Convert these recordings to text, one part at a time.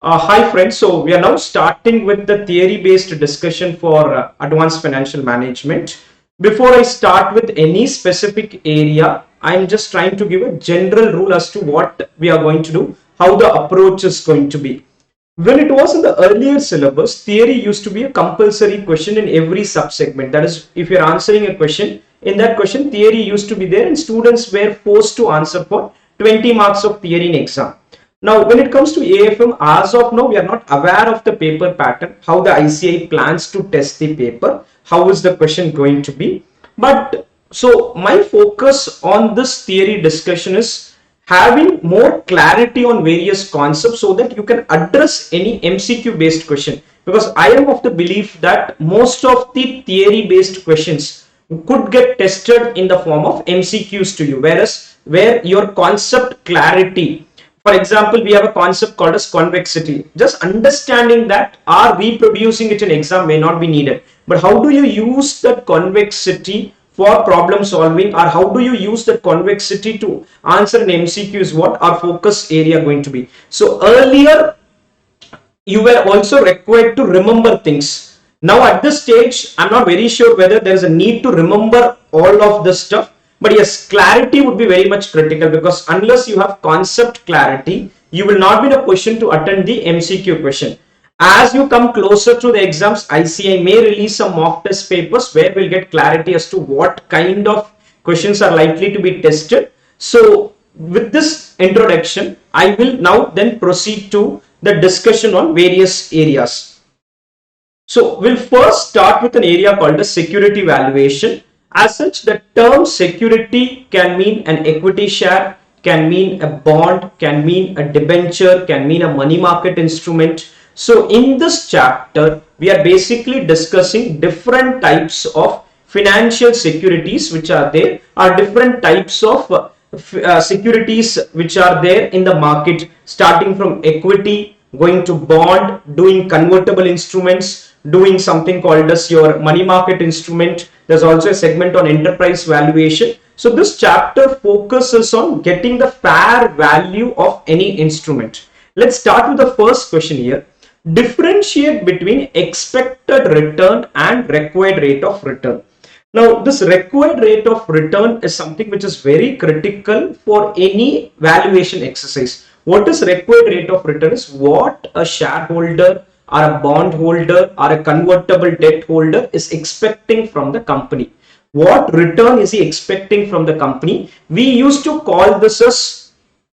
Hi friends, so we are now starting with the theory-based discussion for advanced financial management. Before I start with any specific area, I'm just trying to give a general rule as to what we are going to do, how the approach is going to be. When it was in the earlier syllabus, theory used to be a compulsory question in every subsegment. That is, if you're answering a question, in that question, theory used to be there and students were forced to answer for 20 marks of theory in exam. Now, when it comes to AFM, as of now, we are not aware of the paper pattern, how the ICI plans to test the paper, how is the question going to be. But so my focus on this theory discussion is having more clarity on various concepts so that you can address any MCQ based question. Because I am of the belief that most of the theory based questions could get tested in the form of MCQs to you, whereas where your concept clarity, for example, we have a concept called as convexity. Just understanding that or reproducing it in exam may not be needed. But how do you use that convexity for problem solving, or how do you use that convexity to answer an MCQ is what our focus area going to be. So earlier, you were also required to remember things. Now at this stage, I'm not very sure whether there is a need to remember all of this stuff. But yes, clarity would be very much critical, because unless you have concept clarity, you will not be in a position to attend the MCQ question. As you come closer to the exams, ICI may release some mock test papers where we'll get clarity as to what kind of questions are likely to be tested. So with this introduction, I will now then proceed to the discussion on various areas. So we'll first start with an area called the security valuation. As such, the term security can mean an equity share, can mean a bond, can mean a debenture, can mean a money market instrument. So in this chapter, we are basically discussing different types of financial securities which are there, or different types of securities which are there in the market, starting from equity, going to bond, doing convertible instruments, doing something called as your money market instrument. There's also a segment on enterprise valuation. So this chapter focuses on getting the fair value of any instrument. Let's start with the first question here. Differentiate between expected return and required rate of return. Now, this required rate of return is something which is very critical for any valuation exercise. What is required rate of return is what a shareholder or a bond holder or a convertible debt holder is expecting from the company. What return is he expecting from the company? We used to call this as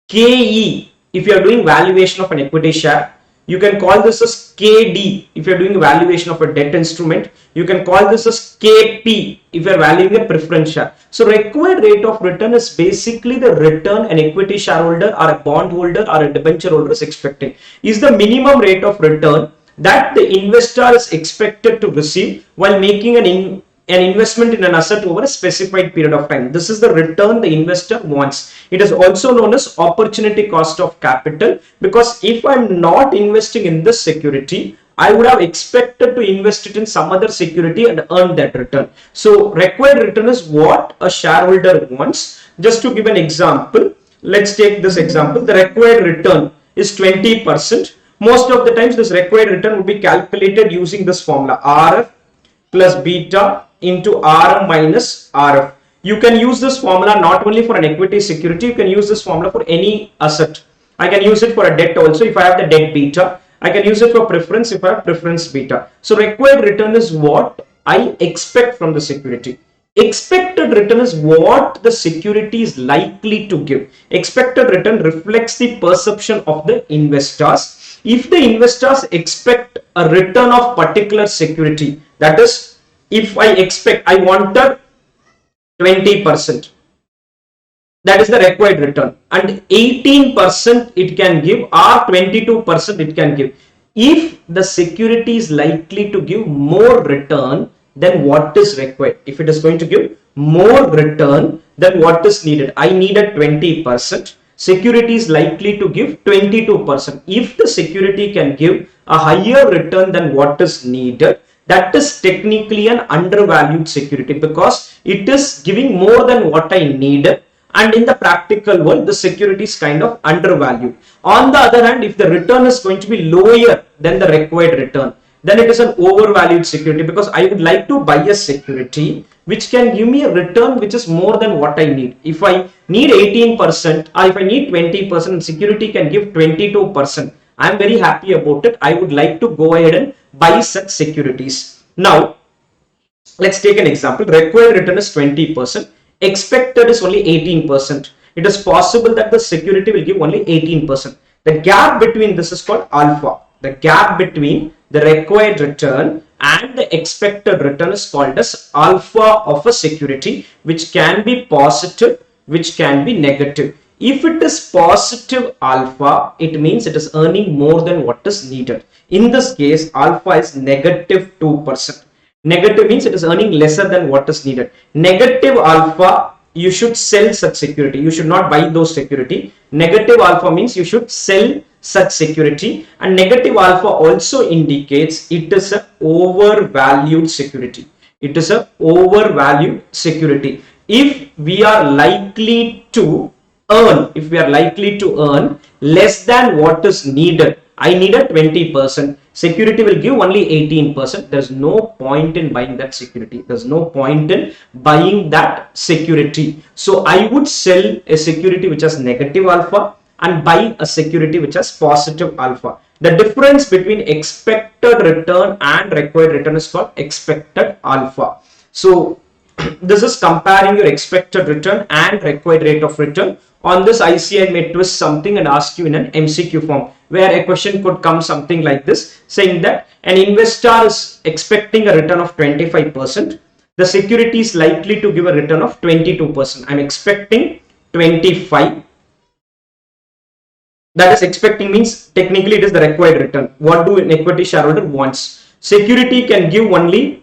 KE if you are doing valuation of an equity share. You can call this as KD if you're doing valuation of a debt instrument. You can call this as KP if you're valuing a preference share. So required rate of return is basically the return an equity shareholder or a bond holder or a debenture holder is expecting. Is the minimum rate of return that the investor is expected to receive while making an investment in an asset over a specified period of time. This is the return the investor wants. It is also known as opportunity cost of capital, because if I'm not investing in this security, I would have expected to invest it in some other security and earn that return. So required return is what a shareholder wants. Just to give an example, let's take this example. The required return is 20%. Most of the times this required return would be calculated using this formula, RF plus beta into RM minus RF. You can use this formula not only for an equity security, you can use this formula for any asset. I can use it for a debt also if I have the debt beta. I can use it for preference if I have preference beta. So required return is what I expect from the security. Expected return is what the security is likely to give. Expected return reflects the perception of the investors. If the investors expect a return of particular security, that is, if I expect, I wanted 20%, that is the required return, and 18% it can give or 22% it can give. If the security is likely to give more return than what is required, if it is going to give more return than what is needed, I needed 20%. Security is likely to give 22%. If the security can give a higher return than what is needed, that is technically an undervalued security, because it is giving more than what I needed and in the practical world the security is kind of undervalued. On the other hand, if the return is going to be lower than the required return, then it is an overvalued security, because I would like to buy a security which can give me a return which is more than what I need. If I need 18% or if I need 20%, security can give 22%. I am very happy about it. I would like to go ahead and buy such securities. Now, let's take an example. Required return is 20%. Expected is only 18%. It is possible that the security will give only 18%. The gap between this is called alpha. The gap between the required return and the expected return is called as alpha of a security, which can be positive, which can be negative. If it is positive alpha, it means it is earning more than what is needed. In this case, alpha is negative 2%. Negative means it is earning lesser than what is needed. Negative alpha, you should sell such security. You should not buy those security. Negative alpha means you should sell such security, and negative alpha also indicates it is an overvalued security. It is an overvalued security. If we are likely to earn, less than what is needed, I needed 20%, security will give only 18%. There's no point in buying that security. There's no point in buying that security. So I would sell a security which has negative alpha and buy a security which has positive alpha. The difference between expected return and required return is called expected alpha. So this is comparing your expected return and required rate of return. On this IC, I may twist something and ask you in an MCQ form, where a question could come something like this, saying that an investor is expecting a return of 25%. The security is likely to give a return of 22%. I'm expecting 25. That is, expecting means technically it is the required return. What do an equity shareholder wants? Security can give only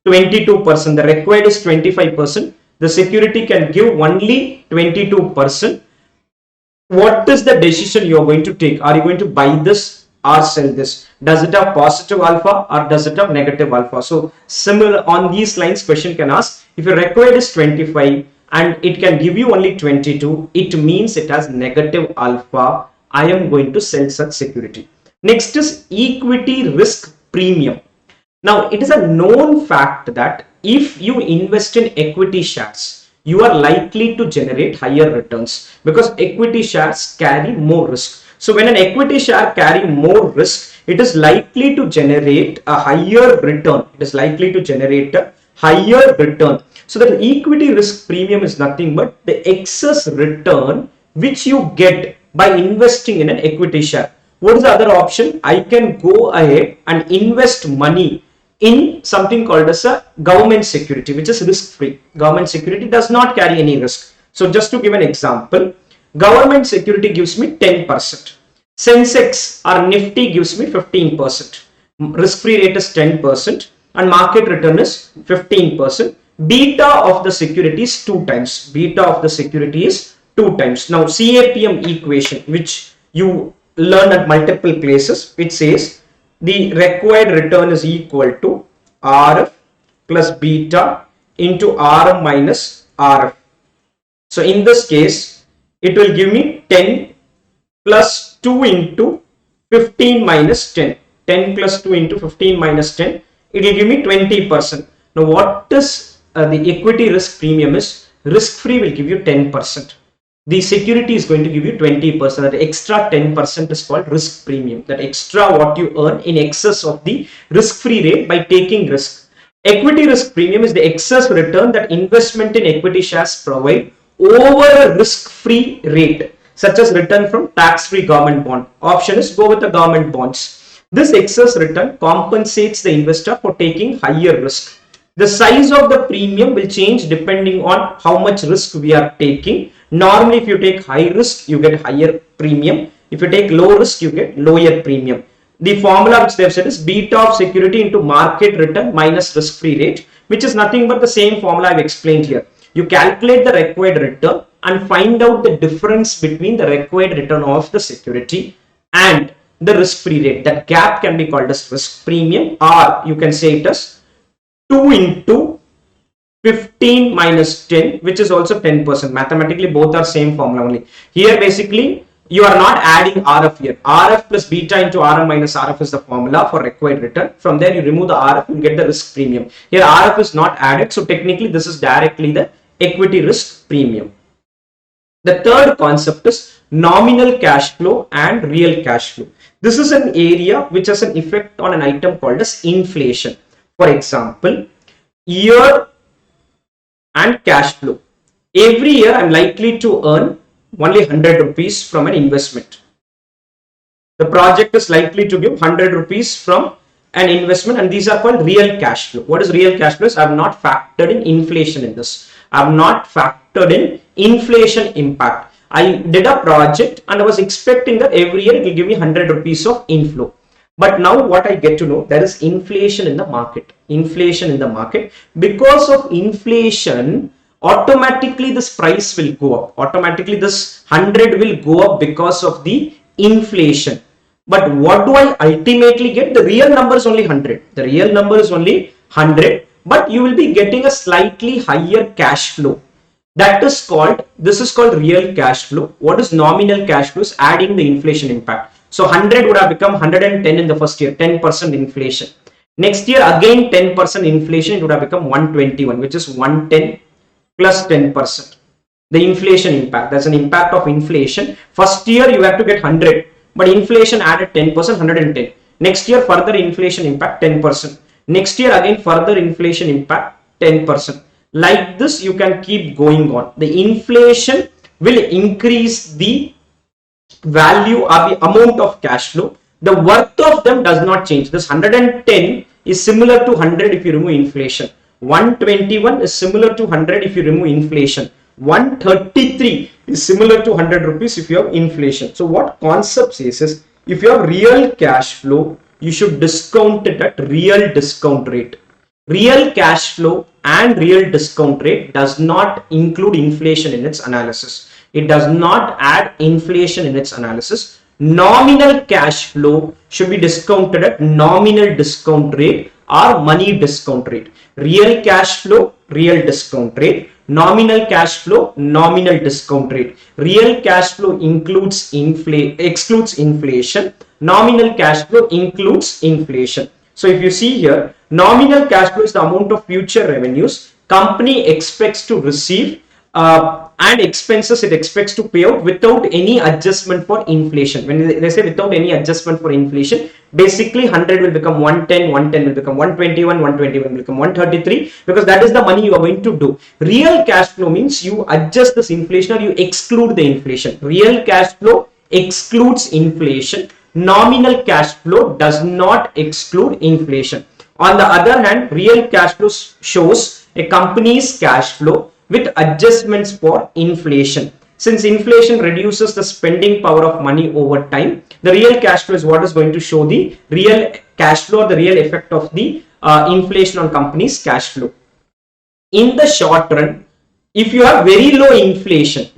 22%. The required is 25%. The security can give only 22%. What is the decision you are going to take? Are you going to buy this or sell this? Does it have positive alpha or does it have negative alpha? So similar on these lines, question can ask, if your required is 25 and it can give you only 22, it means it has negative alpha. I am going to sell such security. Next is equity risk premium. Now, it is a known fact that if you invest in equity shares, you are likely to generate higher returns, because equity shares carry more risk. So when an equity share carry more risk, it is likely to generate a higher return. It is likely to generate a higher return. So the equity risk premium is nothing but the excess return which you get by investing in an equity share. What is the other option? I can go ahead and invest money in something called as a government security, which is risk free. Government security does not carry any risk. So just to give an example, government security gives me 10%. Sensex or Nifty gives me 15%. Risk free rate is 10% and market return is 15%. Beta of the security is 2 times. Beta of the security is 2 times. Now CAPM equation, which you learn at multiple places, which says the required return is equal to RF plus beta into RM minus RF. So in this case, it will give me 10 plus 2 into 15 minus 10. 10 plus 2 into 15 minus 10. It will give me 20%. Now what is the equity risk premium is? Risk free will give you 10%. The security is going to give you 20%. That extra 10% is called risk premium. That extra what you earn in excess of the risk-free rate by taking risk. Equity risk premium is the excess return that investment in equity shares provide over a risk-free rate, such as return from tax-free government bond. Option is go with the government bonds. This excess return compensates the investor for taking higher risk. The size of the premium will change depending on how much risk we are taking. Normally, if you take high risk, you get higher premium. If you take low risk, you get lower premium. The formula which they have said is beta of security into market return minus risk-free rate, which is nothing but the same formula I have explained here. You calculate the required return and find out the difference between the required return of the security and the risk-free rate. That gap can be called as risk premium, or you can say it as 2 into 15 minus 10, which is also 10%. Mathematically, both are same formula only. Here, basically, you are not adding RF here. RF plus beta into RM minus RF is the formula for required return. From there, you remove the RF, you get the risk premium. Here, RF is not added. So, technically, this is directly the equity risk premium. The third concept is nominal cash flow and real cash flow. This is an area which has an effect on an item called as inflation. For example, year and cash flow. Every year, I am likely to earn only 100 rupees from an investment. The project is likely to give 100 rupees from an investment, and these are called real cash flow. What is real cash flow? I have not factored in inflation in this. I have not factored in inflation impact. I did a project and I was expecting that every year it will give me 100 rupees of inflow. But now what I get to know, there is inflation in the market. Inflation in the market. Because of inflation, automatically this price will go up. Automatically this 100 will go up because of the inflation. But what do I ultimately get? The real number is only 100. The real number is only 100. But you will be getting a slightly higher cash flow. That is called, this is called real cash flow. What is nominal cash flow? Is adding the inflation impact. So 100 would have become 110 in the first year, 10% inflation. Next year again 10% inflation, it would have become 121, which is 110 plus 10%. The inflation impact, that's an impact of inflation. First year you have to get 100, but inflation added 10%, 110. Next year further inflation impact 10%. Next year again further inflation impact 10%. Like this you can keep going on. The inflation will increase the value or the amount of cash flow. The worth of them does not change. This 110 is similar to 100 if you remove inflation. 121 is similar to 100 if you remove inflation. 133 is similar to 100 rupees if you have inflation. So what concept says is, if you have real cash flow, you should discount it at real discount rate. Real cash flow and real discount rate does not include inflation in its analysis. It does not add inflation in its analysis. Nominal cash flow should be discounted at nominal discount rate or money discount rate. Real cash flow, real discount rate. Nominal cash flow, nominal discount rate. Real cash flow excludes inflation. Nominal cash flow includes inflation. So if you see here, nominal cash flow is the amount of future revenues company expects to receive and expenses it expects to pay out without any adjustment for inflation. When they say without any adjustment for inflation, basically 100 will become 110, 110 will become 121, 121 will become 133, because that is the money you are going to do. Real cash flow means you adjust this inflation or you exclude the inflation. Real cash flow excludes inflation. Nominal cash flow does not exclude inflation. On the other hand, real cash flow shows a company's cash flow with adjustments for inflation. Since inflation reduces the spending power of money over time, the real cash flow is what is going to show the real cash flow or the real effect of the inflation on company's cash flow. In the short run, if you have very low inflation,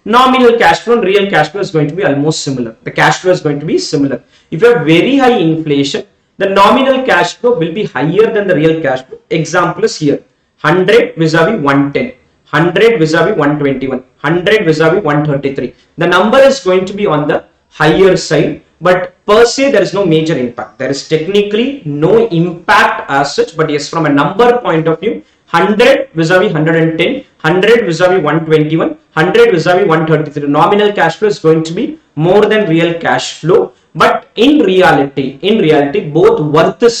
nominal cash flow and real cash flow is going to be almost similar. The cash flow is going to be similar. If you have very high inflation, the nominal cash flow will be higher than the real cash flow. Example is here. 100 vis-a-vis 110, 100 vis-a-vis 121, 100 vis-a-vis 133. The number is going to be on the higher side, but per se there is no major impact. There is technically no impact as such, but yes, from a number point of view, 100 vis-a-vis 110, 100 vis-a-vis 121, 100 vis-a-vis 133. Nominal cash flow is going to be more than real cash flow, but in reality, both worth is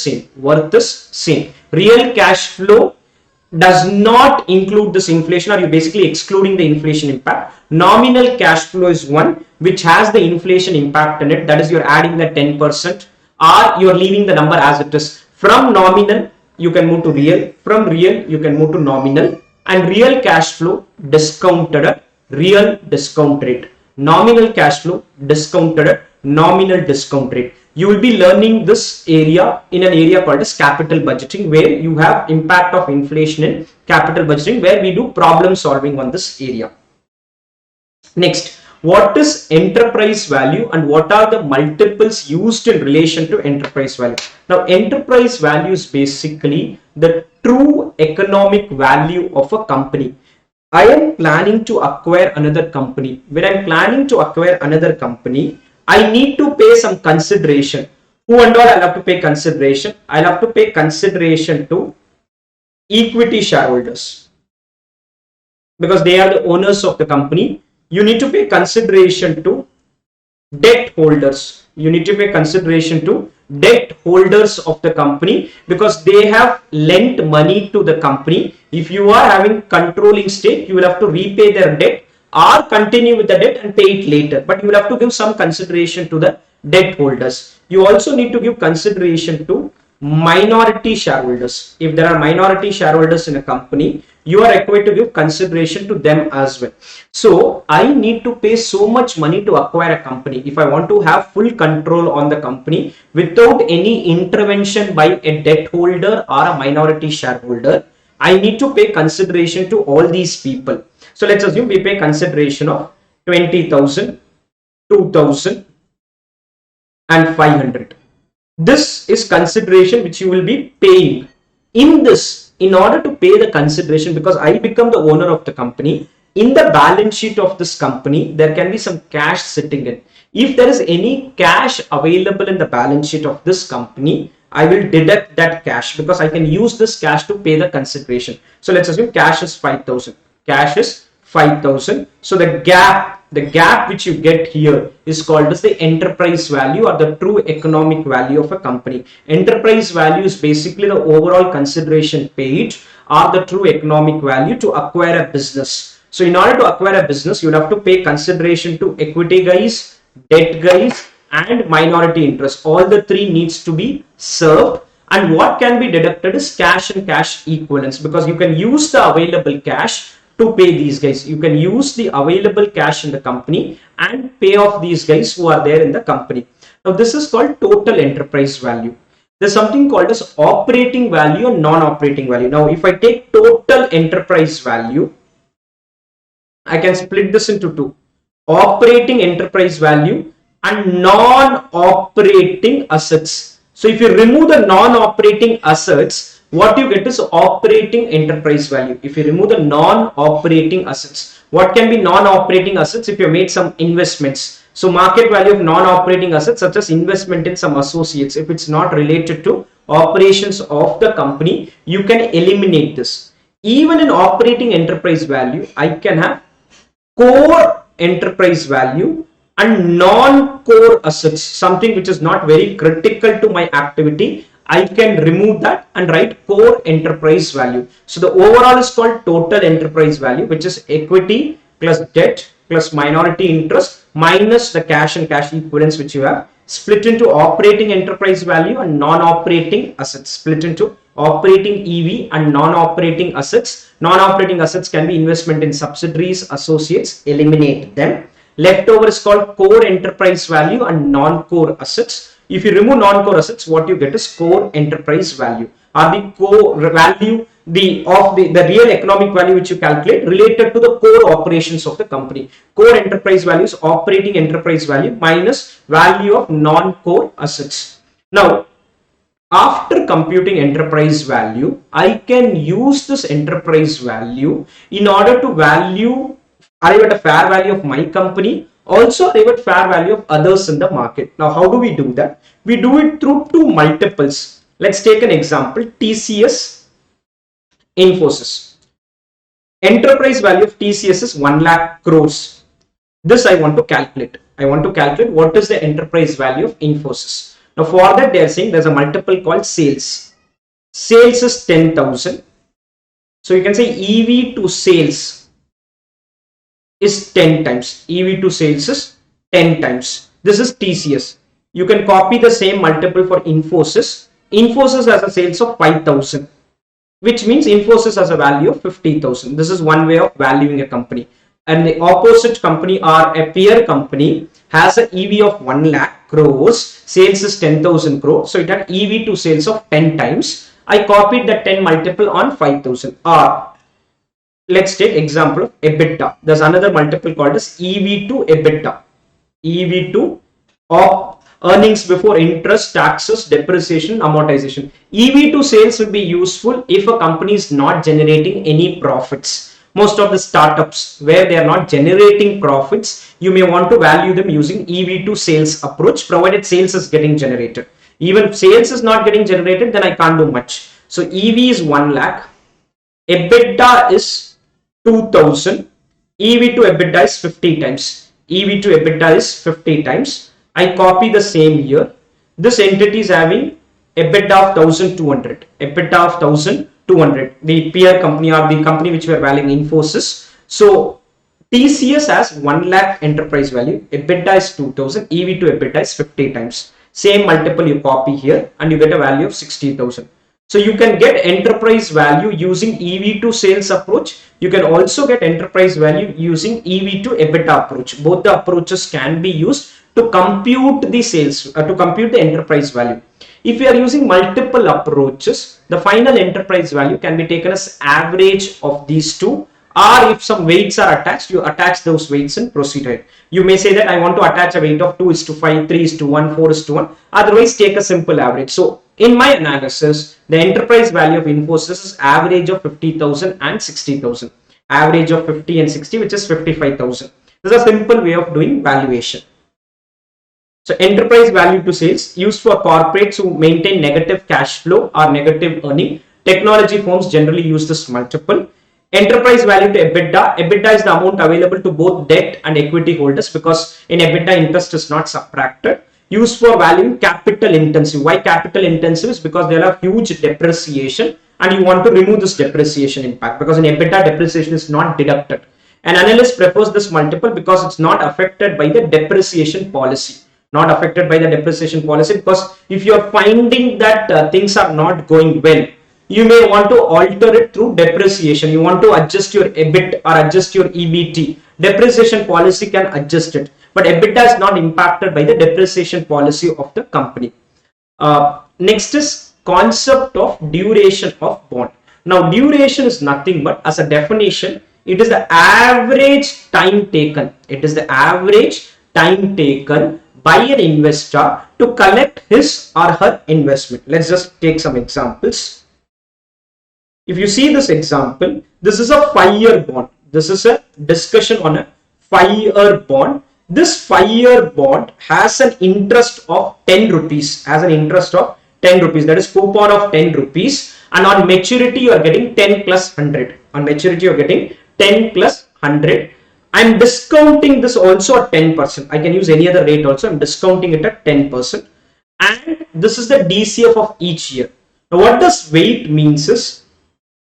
same. Real cash flow does not include this inflation, or you basically excluding the inflation impact. Nominal cash flow is one which has the inflation impact in it, that is, you're adding the 10% or you're leaving the number as it is. From nominal you can move to real, from real you can move to nominal, and real cash flow discounted at real discount rate. Nominal cash flow discounted at nominal discount rate. You will be learning this area in an area called as capital budgeting, where you have impact of inflation in capital budgeting, where we do problem solving on this area. Next, what is enterprise value and what are the multiples used in relation to enterprise value? Now, enterprise value is basically the true economic value of a company. I am planning to acquire another company. When I'm planning to acquire another company, I need to pay some consideration. Who and all I'll have to pay consideration? I'll have to pay consideration to equity shareholders because they are the owners of the company. You need to pay consideration to debt holders. You need to pay consideration to debt holders of the company because they have lent money to the company. If you are having controlling stake, you will have to repay their debt or continue with the debt and pay it later, but you will have to give some consideration to the debt holders. You also need to give consideration to minority shareholders. If there are minority shareholders in a company, you are required to give consideration to them as well. So I need to pay so much money to acquire a company. If I want to have full control on the company without any intervention by a debt holder or a minority shareholder, I need to pay consideration to all these people. So let's assume we pay consideration of 20,000, 2,000 and 500. This is consideration which you will be paying. In order to pay the consideration, because I become the owner of the company, in the balance sheet of this company, there can be some cash sitting in. If there is any cash available in the balance sheet of this company, I will deduct that cash because I can use this cash to pay the consideration. So let's assume cash is 5,000. Cash is 5,000. So the gap which you get here is called as the enterprise value or the true economic value of a company. Enterprise value is basically the overall consideration paid or the true economic value to acquire a business. So in order to acquire a business, you will have to pay consideration to equity guys, debt guys and minority interest. All the three needs to be served, and what can be deducted is cash and cash equivalents, because you can use the available cash to pay these guys. You can use the available cash in the company and pay off these guys who are there in the company. Now this is called total enterprise value. There's something called as operating value and non-operating value. Now if I take total enterprise value, I can split this into two: operating enterprise value and non-operating assets. So if you remove the non-operating assets, what you get is operating enterprise value. If you remove the non-operating assets, what can be non-operating assets? If you made some investments, so market value of non-operating assets such as investment in some associates, if it's not related to operations of the company, you can eliminate this. Even in operating enterprise value, I can have core enterprise value and non-core assets, something which is not very critical to my activity. I can remove that and write core enterprise value. So the overall is called total enterprise value, which is equity plus debt plus minority interest minus the cash and cash equivalents which you have, split into operating enterprise value and non-operating assets, split into operating EV and non-operating assets. Non-operating assets can be investment in subsidiaries, associates, eliminate them. Leftover is called core enterprise value and non-core assets. If you remove non-core assets, what you get is core enterprise value, or the core value the real economic value which you calculate related to the core operations of the company. Core enterprise value is operating enterprise value minus value of non-core assets. Now, after computing enterprise value, I can use this enterprise value in order to arrive at a fair value of my company, also arrive at fair value of others in the market. Now, how do we do that? We do it through two multiples. Let's take an example: TCS, Infosys. Enterprise value of TCS is 1 lakh crores. This I want to calculate. I want to calculate what is the enterprise value of Infosys. Now, for that, they are saying there's a multiple called sales. Sales is 10,000. So you can say EV to sales is 10 times. EV to sales is 10 times. This is TCS. You can copy the same multiple for Infosys. Infosys has a sales of 5,000, which means Infosys has a value of 50,000. This is one way of valuing a company. And the opposite company or a peer company has an EV of 1 lakh crores, sales is 10,000 crores. So it had EV to sales of 10 times. I copied the 10 multiple on 5,000. Or let's take example of EBITDA. There's another multiple called as EV to EBITDA. EV to earnings before interest, taxes, depreciation, amortization. EV to sales will be useful if a company is not generating any profits. Most of the startups where they are not generating profits, you may want to value them using EV to sales approach, provided sales is getting generated. Even if sales is not getting generated, then I can't do much. So EV is 1 lakh, EBITDA is 2000, EV to EBITDA is 50 times. EV to EBITDA is 50 times. I copy the same here. This entity is having EBITDA of 1200. EBITDA of 1200. The peer company or the company which we are valuing, Infosys. So TCS has 1 lakh enterprise value. EBITDA is 2000. EV to EBITDA is 50 times. Same multiple you copy here and you get a value of 60,000. So you can get enterprise value using EV to sales approach. You can also get enterprise value using EV to EBITDA approach. Both the approaches can be used to compute the sales, to compute the enterprise value. If you are using multiple approaches, the final enterprise value can be taken as average of these two, or if some weights are attached, you attach those weights and proceed ahead. You may say that I want to attach a weight of 2:5, 3:1, 4:1, otherwise take a simple average. So in my analysis, the enterprise value of Infosys is average of 50,000 and 60,000. Average of 50 and 60, which is 55,000. This is a simple way of doing valuation. So enterprise value to sales used for corporates who maintain negative cash flow or negative earning. Technology firms generally use this multiple. Enterprise value to EBITDA. EBITDA is the amount available to both debt and equity holders, because in EBITDA interest is not subtracted. Used for valuing capital intensive. Why capital intensive? Is because there are huge depreciation and you want to remove this depreciation impact, because in EBITDA depreciation is not deducted. An analyst prefers this multiple because it's not affected by the depreciation policy. Not affected by the depreciation policy, because if you are finding that things are not going well, you may want to alter it through depreciation. You want to adjust your EBIT or adjust your EBT. Depreciation policy can adjust it, but EBITDA is not impacted by the depreciation policy of the company. Next is concept of duration of bond. Now duration is nothing but, as a definition, it is the average time taken. It is the average time taken by an investor to collect his or her investment. Let's just take some examples. If you see this example, this is a 5-year bond. This is a discussion on a 5-year bond. This 5-year bond has an interest of 10 rupees. Has an interest of 10 rupees. That is coupon of 10 rupees. And on maturity, you are getting 10 plus 100. On maturity, you are getting 10 plus 100. I'm discounting this also at 10%. I can use any other rate also. I'm discounting it at 10%. And this is the DCF of each year. Now, what this weight means is,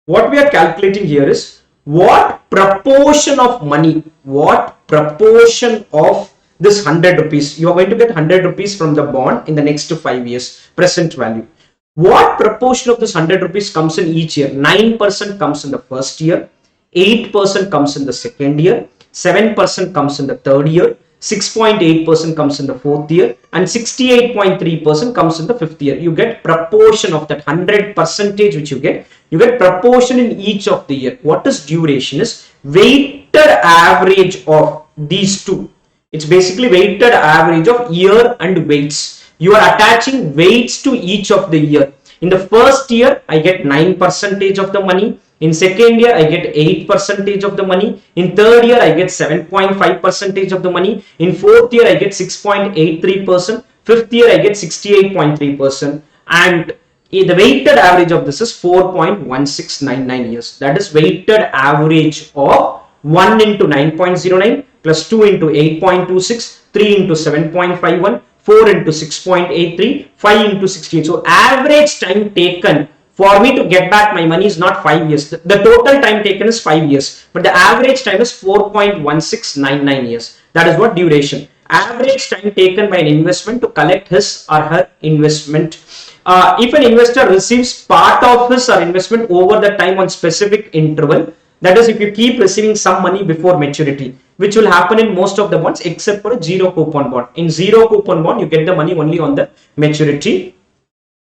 what we are calculating here is what proportion of money, what proportion of this 100 rupees, you are going to get 100 rupees from the bond in the next 5 years, present value. What proportion of this 100 rupees comes in each year? 9% comes in the first year, 8% comes in the second year, 7% comes in the third year, 6.8% comes in the fourth year, and 68.3% comes in the fifth year. You get proportion of that 100% which you get proportion in each of the year. What is duration? Is weighted average of these two. It's basically weighted average of year and weights. You are attaching weights to each of the year. In the first year, I get 9% of the money. In second year, I get 8% of the money. In third year, I get 7.5% of the money. In fourth year, I get 6.83%. Fifth year, I get 68.3%. And the weighted average of this is 4.1699 years. That is weighted average of 1 into 9.09 plus 2 into 8.26, 3 into 7.51, 4 into 6.83, 5 into 16. So average time taken for me to get back my money is not 5 years. The total time taken is 5 years, but the average time is 4.1699 years. That is what duration. Average time taken by an investment to collect his or her investment. If an investor receives part of his or investment over the time on specific interval, that is, if you keep receiving some money before maturity, which will happen in most of the bonds except for a zero coupon bond. In zero coupon bond, you get the money only on the maturity.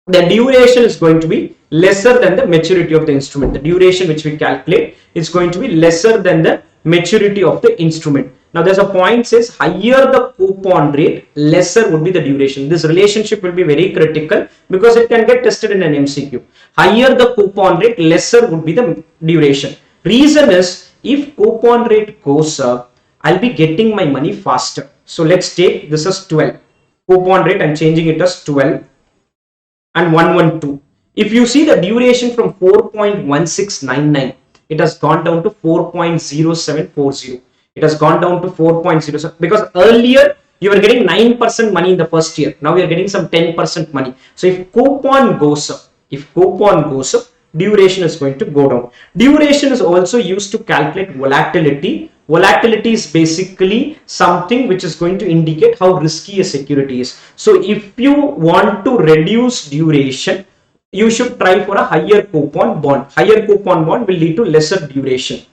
The duration is going to be lesser than the maturity of the instrument. The duration which we calculate is going to be lesser than the maturity of the instrument. Now there's a point says higher the coupon rate, lesser would be the duration. This relationship will be very critical because it can get tested in an MCQ. Higher the coupon rate, lesser would be the duration. Reason is if coupon rate goes up, I'll be getting my money faster. So let's take this as 12. Coupon rate, I'm changing it as 12 and 112. If you see the duration from 4.1699, it has gone down to 4.0740. It has gone down to 4.07 because earlier you were getting 9% money in the first year. Now you are getting some 10% money. So if coupon goes up, duration is going to go down. Duration is also used to calculate volatility. Volatility is basically something which is going to indicate how risky a security is. So if you want to reduce duration, you should try for a higher coupon bond. Higher coupon bond will lead to lesser duration.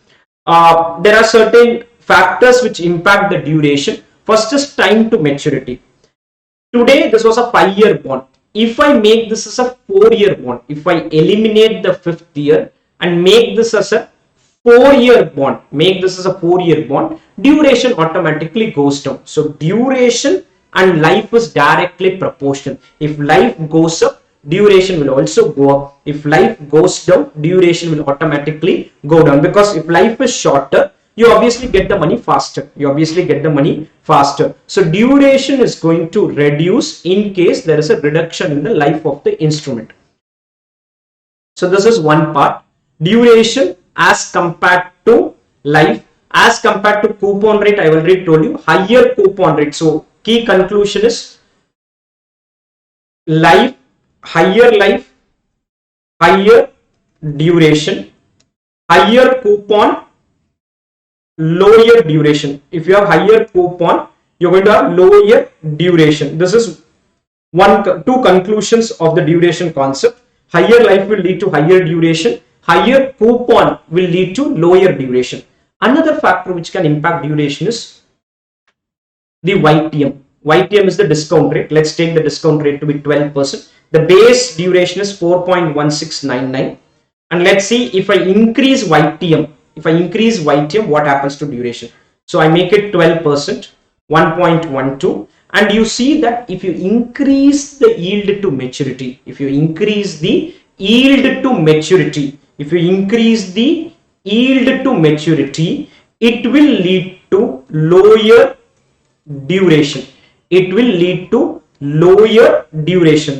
There are certain factors which impact the duration. First is time to maturity. Today this was a 5-year bond. If I make this as a 4-year bond, if I eliminate the 5th year and make this as a 4-year bond, duration automatically goes down. So duration and life is directly proportional. If life goes up, duration will also go up. If life goes down, duration will automatically go down, because if life is shorter, you obviously get the money faster. So duration is going to reduce in case there is a reduction in the life of the instrument. So this is one part. Duration as compared to life, as compared to coupon rate, I already told you, higher coupon rate. So key conclusion is higher duration, higher coupon, lower duration. If you have higher coupon, you're going to have lower duration. This is two conclusions of the duration concept. Higher life will lead to higher duration. Higher coupon will lead to lower duration. Another factor which can impact duration is the YTM. YTM is the discount rate. Let's take the discount rate to be 12%. The base duration is 4.1699. And let's see if I increase YTM. What happens to duration? So I make it 12%, 1.12. And you see that if you increase the yield to maturity, it will lead to lower duration.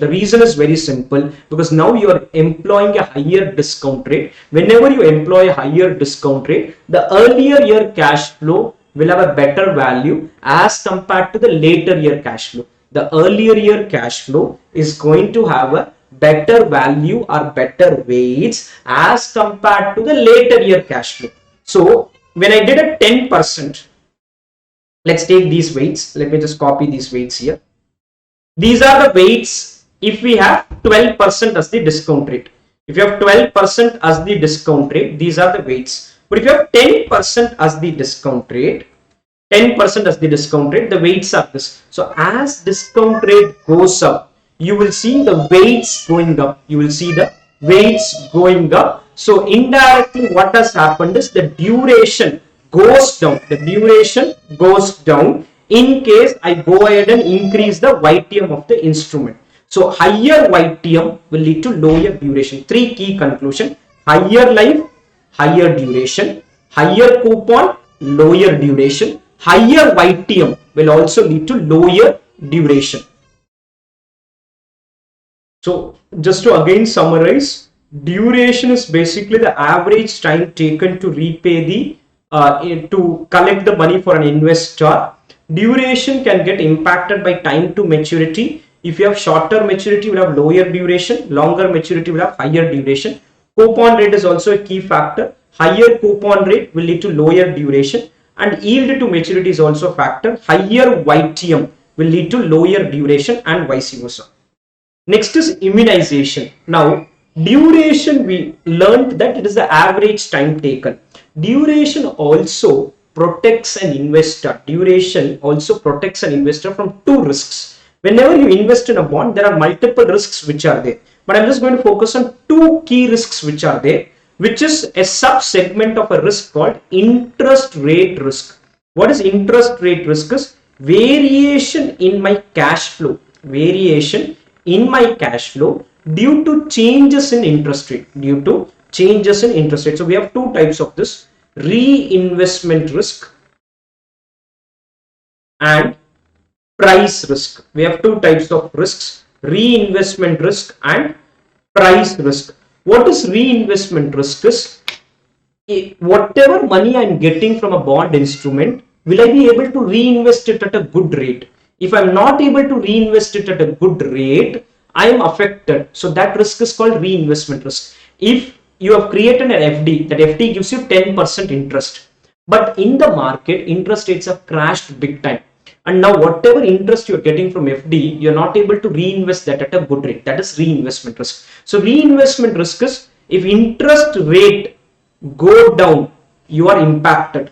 The reason is very simple, because now you are employing a higher discount rate. Whenever you employ a higher discount rate, the earlier year cash flow will have a better value as compared to the later year cash flow. The earlier year cash flow is going to have a better value or better weights as compared to the later year cash flow. So when I did a 10%, let's take these weights. Let me just copy these weights here. These are the weights if we have 12% as the discount rate. If you have 12% as the discount rate, these are the weights. But if you have 10% as the discount rate, the weights are this. So as discount rate goes up, you will see the weights going up. So indirectly what has happened is the duration goes down. In case I go ahead and increase the YTM of the instrument. So higher YTM will lead to lower duration. Three key conclusion: higher life, higher duration; higher coupon, lower duration; higher YTM will also lead to lower duration. So just to again summarize, duration is basically the average time taken to repay the to collect the money for an investor. Duration can get impacted by time to maturity. If you have shorter maturity, you will have lower duration. Longer maturity will have higher duration. Coupon rate is also a key factor. Higher coupon rate will lead to lower duration, and yield to maturity is also a factor. Higher YTM will lead to lower duration and vice versa. Next is immunization. Now, duration, we learned that it is the average time taken. Duration also protects an investor. From two risks. Whenever you invest in a bond, there are multiple risks which are there. But I'm just going to focus on two key risks which are there, which is a sub-segment of a risk called interest rate risk. What is interest rate risk? Is variation in my cash flow. Variation in my cash flow due to changes in interest rate. Due to changes in interest rate. So we have two types of this: reinvestment risk and price risk. We have two types of risks: reinvestment risk and price risk. What is reinvestment risk? Is whatever money I'm getting from a bond instrument, will I be able to reinvest it at a good rate? If I'm not able to reinvest it at a good rate, I am affected. So that risk is called reinvestment risk. If you have created an FD, that FD gives you 10% interest, but in the market, interest rates have crashed big time. And now whatever interest you're getting from FD, you're not able to reinvest that at a good rate. That is reinvestment risk. So reinvestment risk is if interest rate go down, you are impacted.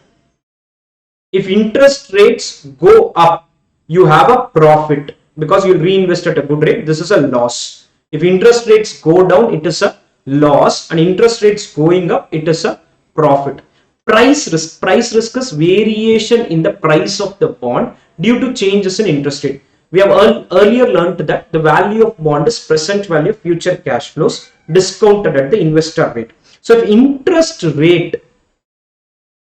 If interest rates go up, you have a profit because you'll reinvest at a good rate. This is a loss. If interest rates go down, it is a loss, and interest rates going up, it is a profit. Price risk is variation in the price of the bond due to changes in interest rate. We have earlier learned that the value of bond is present value of future cash flows discounted at the investor rate. So if interest rate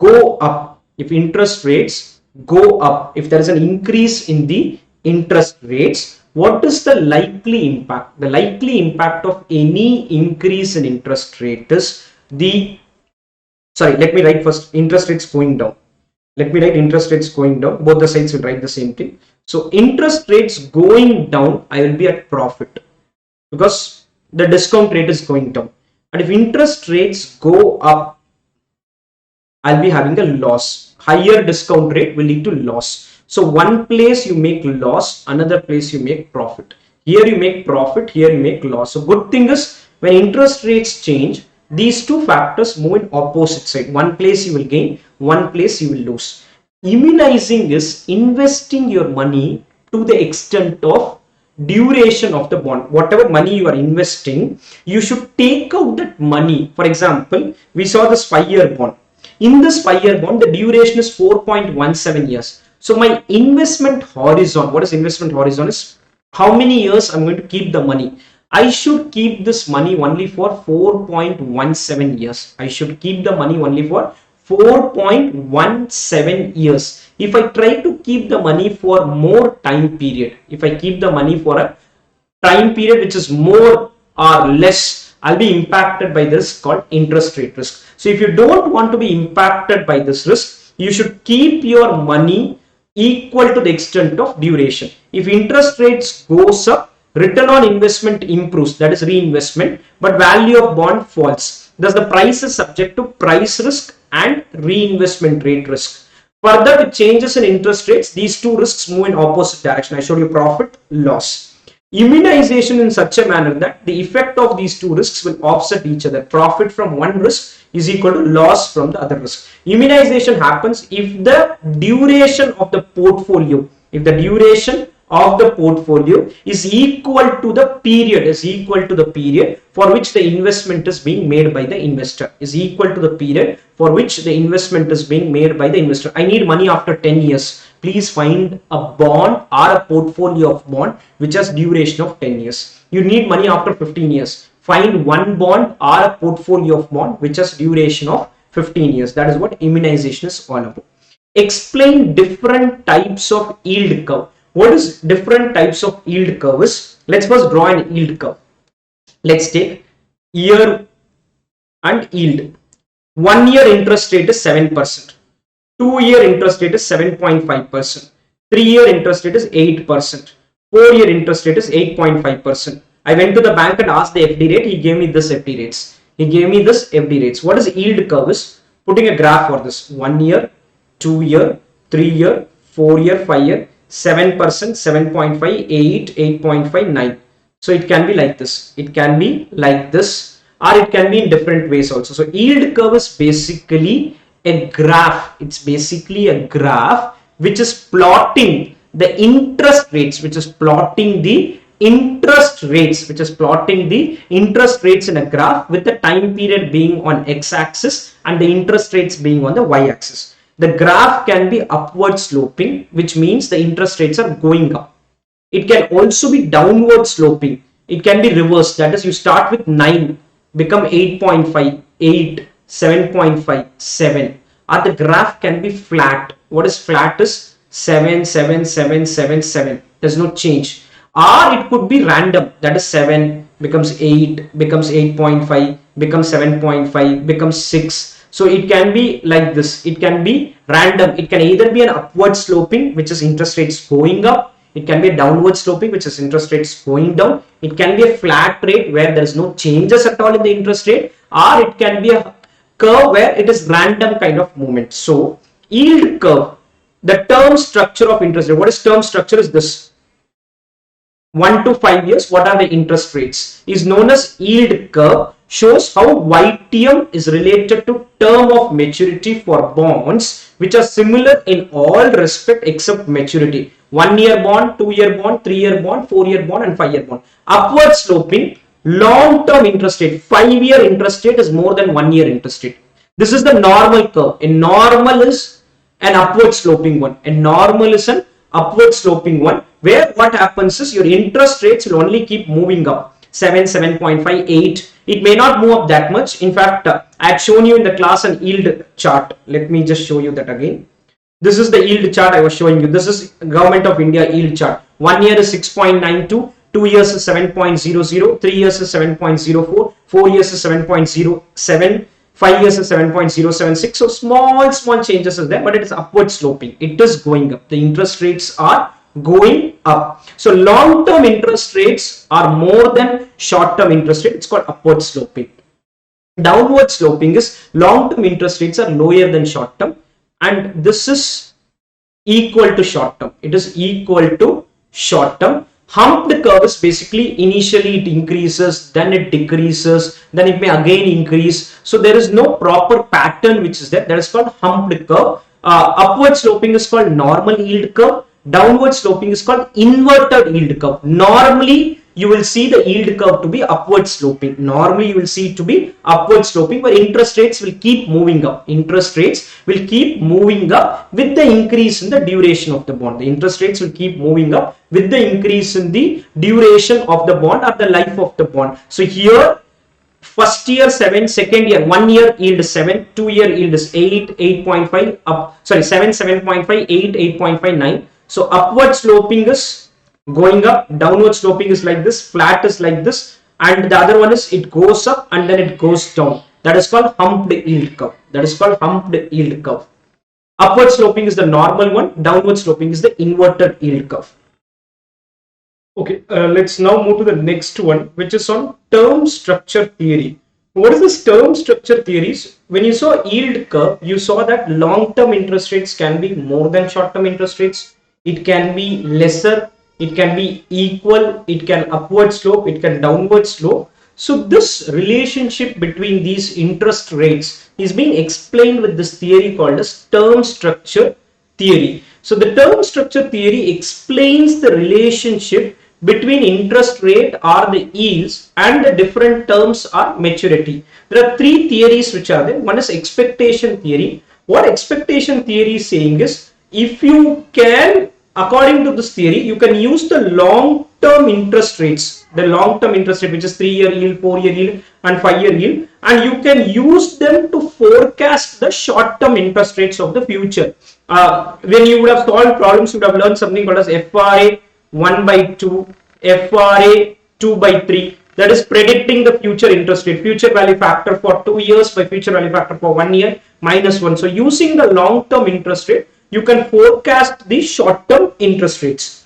go up, if interest rates go up, if there is an increase in the interest rates, what is the likely impact? The likely impact of any increase in interest rate is let me write first interest rates going down. Let me write interest rates going down. Both the sides will write the same thing. So interest rates going down, I will be at profit because the discount rate is going down. And if interest rates go up, I'll be having a loss. Higher discount rate will lead to loss. So one place you make loss, another place you make profit. Here you make profit, here you make loss. So good thing is when interest rates change, these two factors move in opposite side. One place you will gain, one place you will lose. Immunizing is investing your money to the extent of duration of the bond. Whatever money you are investing, you should take out that money. For example, we saw this 5-year bond. In this 5-year bond, the duration is 4.17 years. So my investment horizon, what is investment horizon is how many years I'm going to keep the money. I should keep this money only for 4.17 years. I should keep the money only for 4.17 years. If I try to keep the money for more time period, if I keep the money for a time period which is more or less, I'll be impacted by this called interest rate risk. So if you don't want to be impacted by this risk, you should keep your money equal to the extent of duration. If interest rates goes up, return on investment improves, that is reinvestment, but value of bond falls. Thus the price is subject to price risk and reinvestment rate risk. Further, with changes in interest rates, these two risks move in opposite direction. I showed you profit, loss. Immunization in such a manner that the effect of these two risks will offset each other. Profit from one risk is equal to loss from the other risk. Immunization happens if the duration of the portfolio, is equal to the period, for which the investment is being made by the investor, I need money after 10 years. Please find a bond or a portfolio of bond which has duration of 10 years. You need money after 15 years. Find one bond or a portfolio of bond which has duration of 15 years. That is what immunization is all about. Explain different types of yield curve. What is different types of yield curves? Let's first draw an yield curve. Let's take year and yield. 1 year interest rate is 7%. 2-year interest rate is 7.5%. 3-year interest rate is 8%. 4-year interest rate is 8.5%. I went to the bank and asked the FD rate. He gave me this FD rates. What is yield curve? Is putting a graph for this: 1 year, 2 year, 3 year, 4 year, 5 year, 7%, 7.5, 8, 8.5, 9. So it can be like this. Or it can be in different ways also. So yield curve is basically a graph. It's basically a graph which is plotting the interest rates, in a graph with the time period being on x-axis and the interest rates being on the y-axis. The graph can be upward sloping, which means the interest rates are going up. It can also be downward sloping. It can be reversed. That is, you start with 9, become 8.5, 8, 7.5, 7. Or the graph can be flat. What is flat is 7, 7, 7, 7, 7. Does not change. Or it could be random. That is 7, becomes 8, becomes 8.5, becomes 7.5, becomes 6. So it can be like this. It can be random. It can either be an upward sloping, which is interest rates going up. It can be a downward sloping, which is interest rates going down. It can be a flat rate where there is no changes at all in the interest rate, or it can be a curve where it is random kind of movement. So yield curve, the term structure of interest rate. What is term structure is this. 1 to 5 years, what are the interest rates? Is known as yield curve. Shows how YTM is related to term of maturity for bonds which are similar in all respect except maturity. 1 year bond, 2 year bond, 3 year bond, 4 year bond and 5 year bond. Upward sloping, long term interest rate, 5-year interest rate is more than 1 year interest rate. This is the normal curve. A normal is an upward sloping one. A normal is an upward sloping one, where what happens is your interest rates will only keep moving up. 7, 7.5, 8. It may not move up that much. In fact, I had shown you in the class an yield chart. Let me just show you that again. This is the yield chart I was showing you. This is Government of India yield chart. 1 year is 6.92, 2 years is 7.00, 3 years is 7.04, 4 years is 7.07, 5 years is 7.076. So small changes is there, but it is upward sloping. It is going up. The interest rates are going up. So long-term interest rates are more than short-term interest rate. It's called upward sloping. Downward sloping is long-term interest rates are lower than short-term, and this is equal to short-term. It is equal to short-term. Humped curve is basically initially it increases, then it decreases, then it may again increase. So there is no proper pattern which is there. That is called humped curve. Upward sloping is called normal yield curve. Downward sloping is called inverted yield curve. Normally, you will see the yield curve to be upward sloping. Normally, you will see it to be upward sloping, where interest rates will keep moving up. Interest rates will keep moving up with the increase in the duration of the bond. The interest rates will keep moving up with the increase in the duration of the bond or the life of the bond. So here, first year 7, second year 1 year yield is 7, 2 year yield is 8, 8.5, up, sorry 7, 7.5, 8, 8.5, 9. So upward sloping is going up, downward sloping is like this, flat is like this, and the other one is it goes up and then it goes down. That is called humped yield curve. That is called humped yield curve. Upward sloping is the normal one, downward sloping is the inverted yield curve. Okay, let's now move to the next one, which is on term structure theory. What is this term structure theories? When you saw yield curve, you saw that long-term interest rates can be more than short-term interest rates. It can be lesser, it can be equal, it can upward slope, it can downward slope. So this relationship between these interest rates is being explained with this theory called as term structure theory. So the term structure theory explains the relationship between interest rate or the yields and the different terms or maturity. There are three theories which are there. One is expectation theory. What expectation theory is saying is, if you can, according to this theory, you can use the long-term interest rates, the long-term interest rate, which is 3-year yield, 4-year yield and 5-year yield, and you can use them to forecast the short-term interest rates of the future. When you would have solved problems, you would have learned something called as FRA 1/2, FRA 2/3. That is predicting the future interest rate, future value factor for 2 years by future value factor for 1 year minus 1. So using the long-term interest rate, you can forecast the short-term interest rates.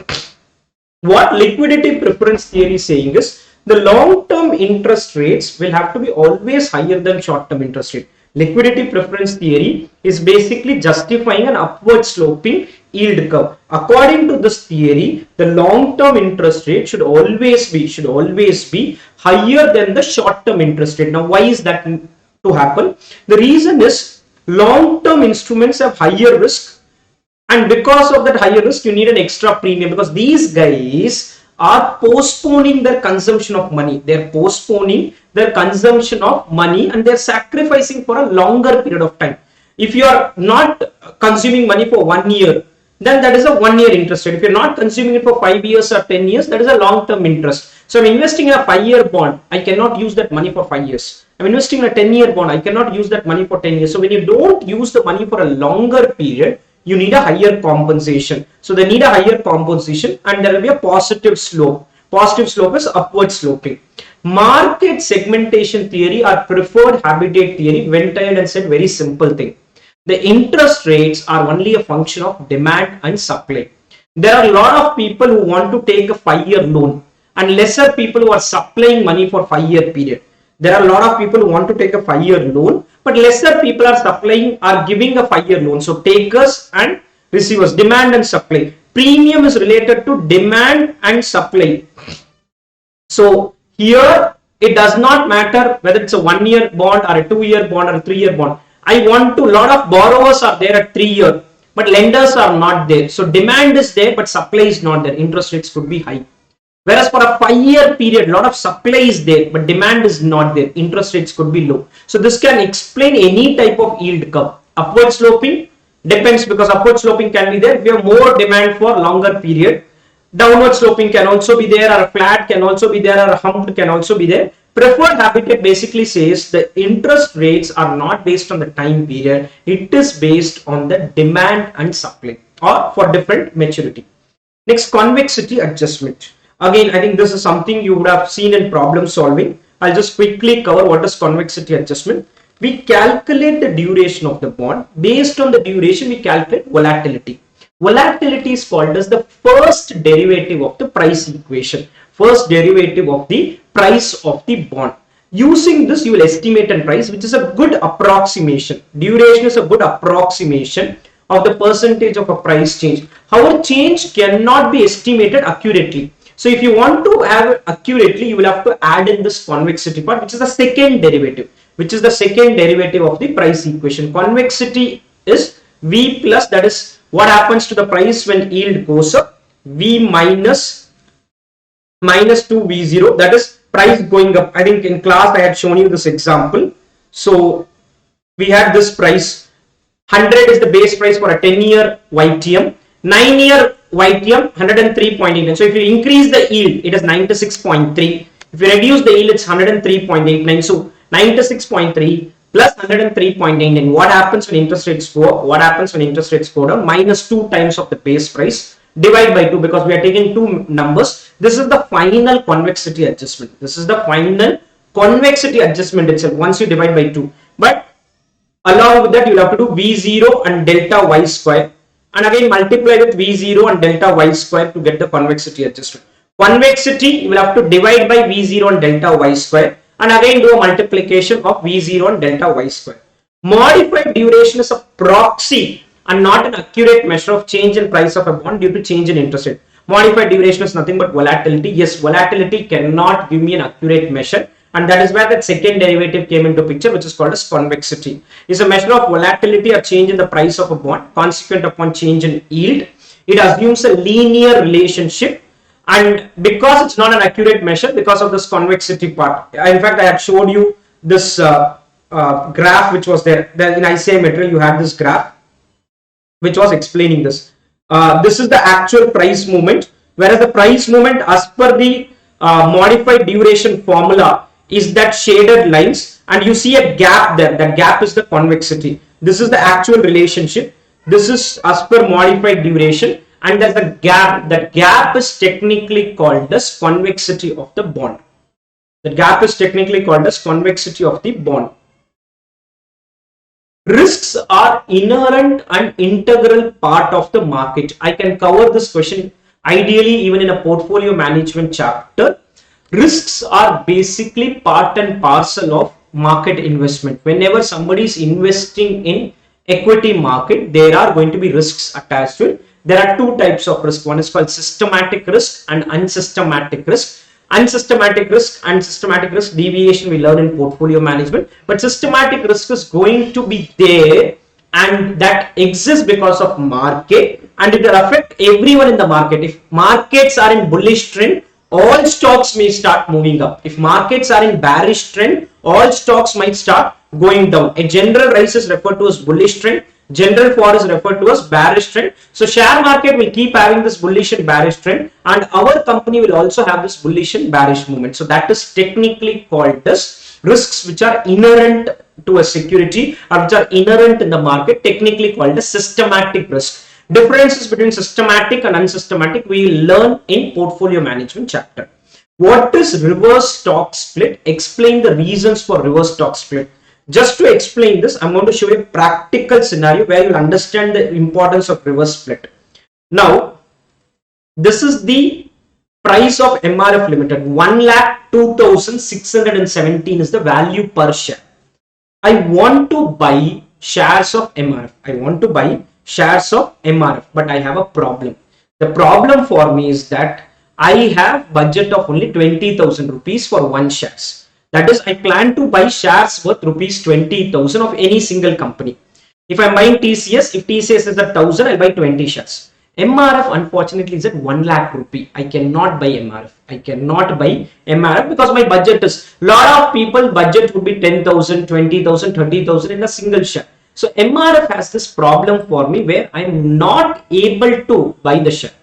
What liquidity preference theory is saying is, the long-term interest rates will have to be always higher than short-term interest rate. Liquidity preference theory is basically justifying an upward sloping yield curve. According to this theory, the long-term interest rate should always be higher than the short-term interest rate. Now, why is that to happen? The reason is, long-term instruments have higher risk, and because of that higher risk, you need an extra premium, because these guys are postponing their consumption of money. They're postponing their consumption of money and they're sacrificing for a longer period of time. If you are not consuming money for 1 year, then that is a 1 year interest rate. If you're not consuming it for 5 years or 10 years, that is a long-term interest. So I'm investing in a 5-year bond. I cannot use that money for 5 years. I'm investing in a 10-year bond. I cannot use that money for 10 years. So when you don't use the money for a longer period, you need a higher compensation. So they need a higher compensation, and there will be a positive slope. Positive slope is upward sloping. Market segmentation theory or preferred habitat theory went ahead and said very simple thing. The interest rates are only a function of demand and supply. There are a lot of people who want to take a 5-year loan and lesser people who are supplying money for 5-year period. There are a lot of people who want to take a 5-year loan, but lesser people are supplying, are giving a 5-year loan. So takers and receivers, demand and supply. Premium is related to demand and supply. So here it does not matter whether it's a 1-year bond or a 2-year bond or a 3-year bond. I want to, lot of borrowers are there at 3-year, but lenders are not there. So demand is there, but supply is not there. Interest rates could be high. Whereas for a 5-year period, a lot of supply is there, but demand is not there. Interest rates could be low. So this can explain any type of yield curve. Upward sloping depends, because upward sloping can be there if you have more demand for longer period. Downward sloping can also be there, or a flat can also be there, or a hump can also be there. Preferred habitat basically says the interest rates are not based on the time period. It is based on the demand and supply, or for different maturity. Next, convexity adjustment. Again, I think this is something you would have seen in problem solving. I'll just quickly cover what is convexity adjustment. We calculate the duration of the bond. Based on the duration, we calculate volatility. Volatility is called as the first derivative of the price equation. First derivative of the price of the bond. Using this, you will estimate a price, which is a good approximation. Duration is a good approximation of the percentage of a price change. However, change cannot be estimated accurately. So if you want to have it accurately, you will have to add in this convexity part, which is the second derivative, of the price equation. Convexity is V plus, that is what happens to the price when yield goes up, V minus 2V0, that is price going up. I think in class I had shown you this example. So we had this price, 100 is the base price for a 10-year YTM, 9-year YTM 103.89. So if you increase the yield, it is 96.3. If you reduce the yield, it's 103.89. So 96.3 plus 103.89. What happens when interest rates go up? What happens when interest rates go down? Minus 2 times of the base price. Divide by 2, because we are taking two numbers. This is the final convexity adjustment. This is the final convexity adjustment itself once you divide by 2. But along with that, you will have to do V0 and delta Y square. And again multiply with V0 and delta Y square to get the convexity adjustment. Convexity, you will have to divide by V0 and delta Y square. And again do a multiplication of V0 and delta Y square. Modified duration is a proxy and not an accurate measure of change in price of a bond due to change in interest rate. Modified duration is nothing but volatility. Yes, volatility cannot give me an accurate measure, and that is where that second derivative came into picture, which is called as convexity. It's a measure of volatility or change in the price of a bond consequent upon change in yield. It assumes a linear relationship, and because it's not an accurate measure, because of this convexity part, in fact I had showed you this graph which was there. In ICI material you had this graph which was explaining this. This is the actual price movement, whereas the price movement as per the modified duration formula is that shaded lines, and you see a gap there. That gap is the convexity. This is the actual relationship. This is as per modified duration, and there's a gap. That gap is technically called as convexity of the bond. The gap is technically called as convexity of the bond. Risks are inherent and integral part of the market. I can cover this question ideally even in a portfolio management chapter. Risks are basically part and parcel of market investment. Whenever somebody is investing in equity market, there are going to be risks attached to it. There are two types of risk. One is called systematic risk and unsystematic risk. Unsystematic risk and systematic risk deviation we learn in portfolio management, but systematic risk is going to be there, and that exists because of market, and it will affect everyone in the market. If markets are in bullish trend, all stocks may start moving up. If markets are in bearish trend, all stocks might start going down. A general rise is referred to as bullish trend. General fall is referred to as bearish trend. So share market will keep having this bullish and bearish trend, and our company will also have this bullish and bearish movement. So that is technically called as risks which are inherent to a security or which are inherent in the market, technically called as systematic risk. Differences between systematic and unsystematic we will learn in portfolio management chapter. What is reverse stock split? Explain the reasons for reverse stock split. Just to explain this, I'm going to show you a practical scenario where you'll understand the importance of reverse split. Now, this is the price of MRF Limited. 1,02,617 is the value per share. I want to buy shares of MRF. But I have a problem. The problem for me is that I have budget of only 20,000 rupees for one shares. That is, I plan to buy shares worth rupees 20,000 of any single company. If I'm buying TCS, if TCS is at 1,000, I'll buy 20 shares. MRF unfortunately is at 1 lakh rupee. I cannot buy MRF. Because my budget is, lot of people budget would be 10,000, 20,000, 30,000 in a single share. So MRF has this problem for me where I'm not able to buy the share.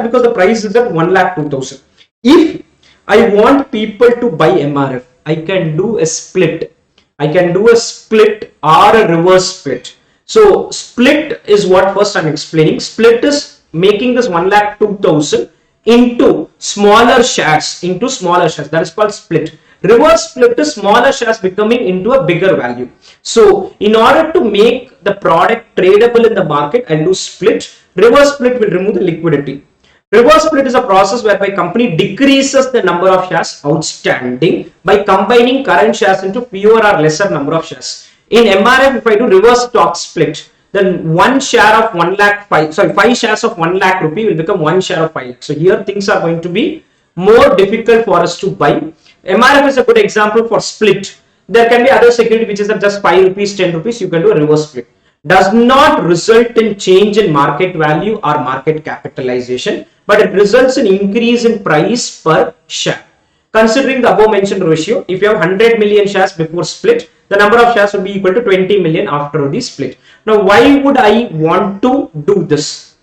Because the price is at 1,02,000. If I want people to buy MRF, I can do a split. or a reverse split. So split is what first I'm explaining. Split is making this 1,02,000 into smaller shares. That is called split. Reverse split is smaller shares becoming into a bigger value. So in order to make the product tradable in the market, I'll do split. Reverse split will remove the liquidity. Reverse split is a process whereby company decreases the number of shares outstanding by combining current shares into fewer or lesser number of shares. In MRF, if I do reverse stock split, then 5 shares of 1 lakh rupee will become 1 share of 5 lakh. So here things are going to be more difficult for us to buy. MRF is a good example for split. There can be other security which is at just 5 rupees, 10 rupees, you can do a reverse split. Does not result in change in market value or market capitalization, but it results in increase in price per share. Considering the above mentioned ratio, if you have 100 million shares before split, the number of shares will be equal to 20 million after the split. Now, why would I want to do this?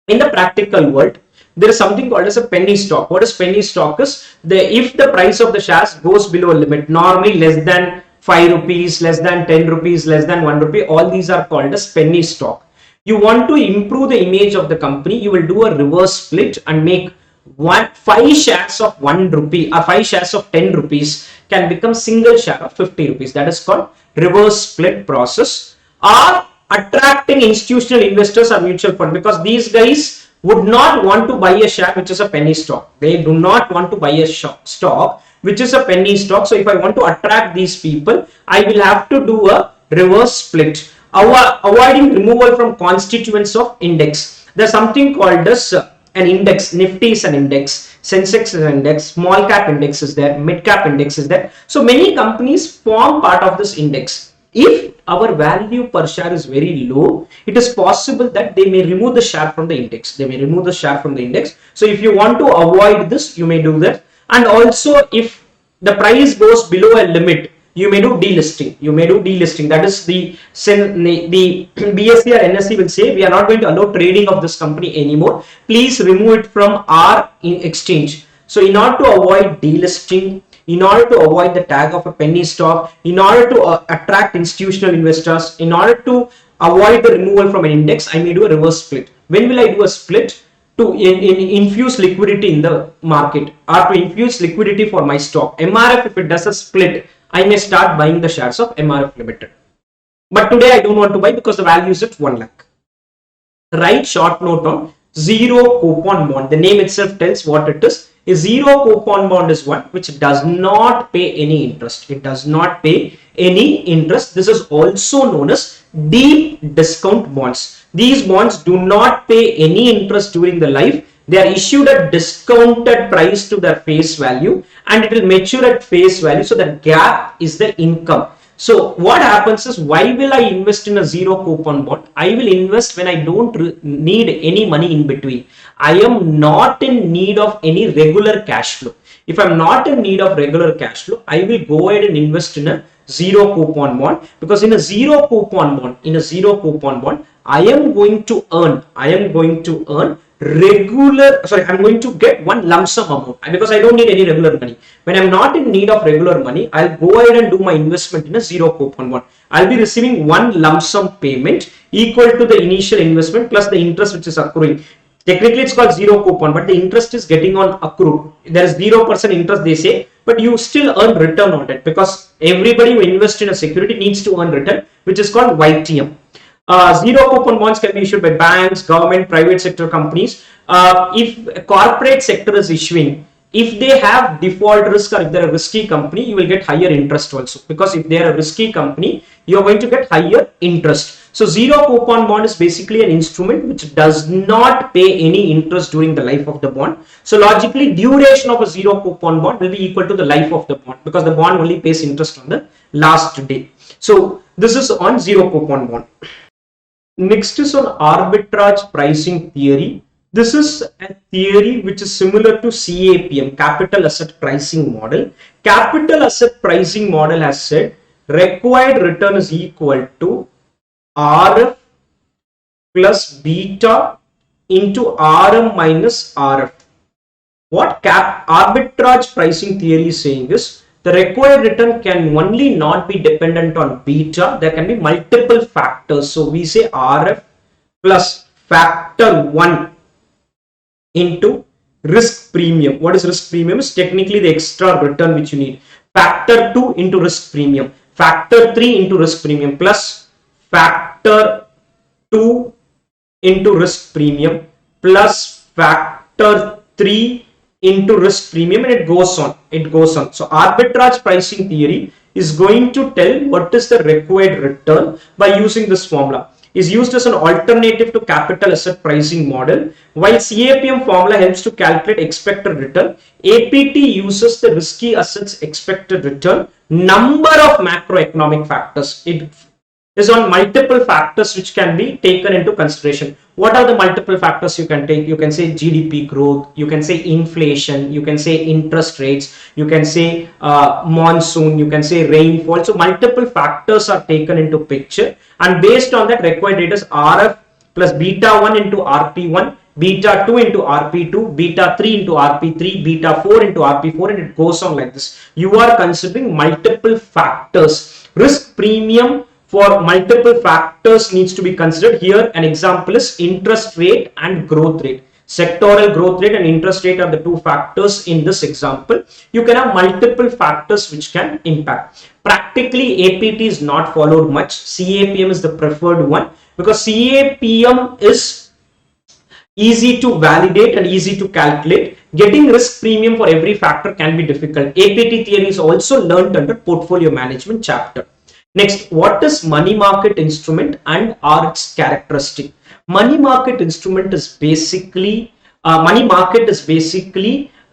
In the practical world, there is something called as a penny stock. What is penny stock is, if the price of the shares goes below a limit, normally less than 5 rupees, less than 10 rupees, less than 1 rupee, all these are called as penny stock. You want to improve the image of the company, you will do a reverse split and make 5 shares of 1 rupee or 5 shares of 10 rupees can become single share of 50 rupees. That is called reverse split process. Or attracting institutional investors or mutual fund, because these guys would not want to buy a share which is a penny stock. They do not want to buy a stock which is a penny stock. So if I want to attract these people, I will have to do a reverse split, avoiding removal from constituents of index. There's something called as an index. Nifty is an index, Sensex is an index, small cap index is there, mid cap index is there. So many companies form part of this index. If our value per share is very low, it is possible that they may remove the share from the index. So if you want to avoid this, you may do that. And also, if the price goes below a limit, you may do delisting. That is the BSE or NSE will say, we are not going to allow trading of this company anymore. Please remove it from our exchange. So in order to avoid delisting, in order to avoid the tag of a penny stock, in order to attract institutional investors, in order to avoid the removal from an index, I may do a reverse split. When will I do a split? To infuse liquidity in the market, or to infuse liquidity for my stock. MRF, if it does a split, I may start buying the shares of MRF Limited. But today I don't want to buy because the value is at 1 lakh. Write short note on zero coupon bond. The name itself tells what it is. A zero coupon bond is one which does not pay any interest. This is also known as deep discount bonds. These bonds do not pay any interest during the life. They are issued at discounted price to their face value, and it will mature at face value. So the gap is the income. So what happens is, why will I invest in a zero coupon bond? I will invest when I don't need any money in between. I am not in need of any regular cash flow. If I'm not in need of regular cash flow, I will go ahead and invest in a zero coupon bond, because in a zero coupon bond, I am going to earn I'm going to get one lump sum amount, because I don't need any regular money. When I'm not in need of regular money, I'll go ahead and do my investment in a zero coupon bond. I'll be receiving one lump sum payment equal to the initial investment plus the interest which is accruing. Technically it's called zero coupon, but the interest is getting on accrued. There is 0% interest, they say, but you still earn return on it, because everybody who invests in a security needs to earn return, which is called YTM. Zero coupon bonds can be issued by banks, government, private sector companies. If corporate sector is issuing, if they have default risk or if they're a risky company, you will get higher interest also, because if they're a risky company, you're going to get higher interest. So zero coupon bond is basically an instrument which does not pay any interest during the life of the bond. So logically, duration of a zero coupon bond will be equal to the life of the bond, because the bond only pays interest on the last day. So this is on zero coupon bond. Next is on arbitrage pricing theory. This is a theory which is similar to CAPM, capital asset pricing model. Capital asset pricing model has said required return is equal to RF plus beta into RM minus RF. What arbitrage pricing theory is saying is the required return can only not be dependent on beta. There can be multiple factors. So we say RF plus factor 1 into risk premium. What is risk premium? Is technically the extra return which you need. Factor 2 into risk premium. Factor 3 into risk premium plus factor 2 into risk premium plus factor 3 into risk premium, and it goes on. So arbitrage pricing theory is going to tell what is the required return by using this formula. Is used as an alternative to capital asset pricing model. While CAPM formula helps to calculate expected return, APT uses the risky assets expected return number of macroeconomic factors. It is on multiple factors which can be taken into consideration. What are the multiple factors you can take? You can say GDP growth, you can say inflation, you can say interest rates, you can say monsoon, you can say rainfall. So multiple factors are taken into picture, and based on that, required rate is RF plus beta 1 into RP1, beta 2 into RP2, beta 3 into RP3, beta 4 into RP4, and it goes on like this. You are considering multiple factors. Risk premium for multiple factors needs to be considered. Here an example is interest rate and growth rate. Sectoral growth rate and interest rate are the two factors in this example. You can have multiple factors which can impact. Practically APT is not followed much. CAPM is the preferred one, because CAPM is easy to validate and easy to calculate. Getting risk premium for every factor can be difficult. APT theory is also learned under portfolio management chapter. Next, what is money market instrument and are its characteristic? Money market instrument is basically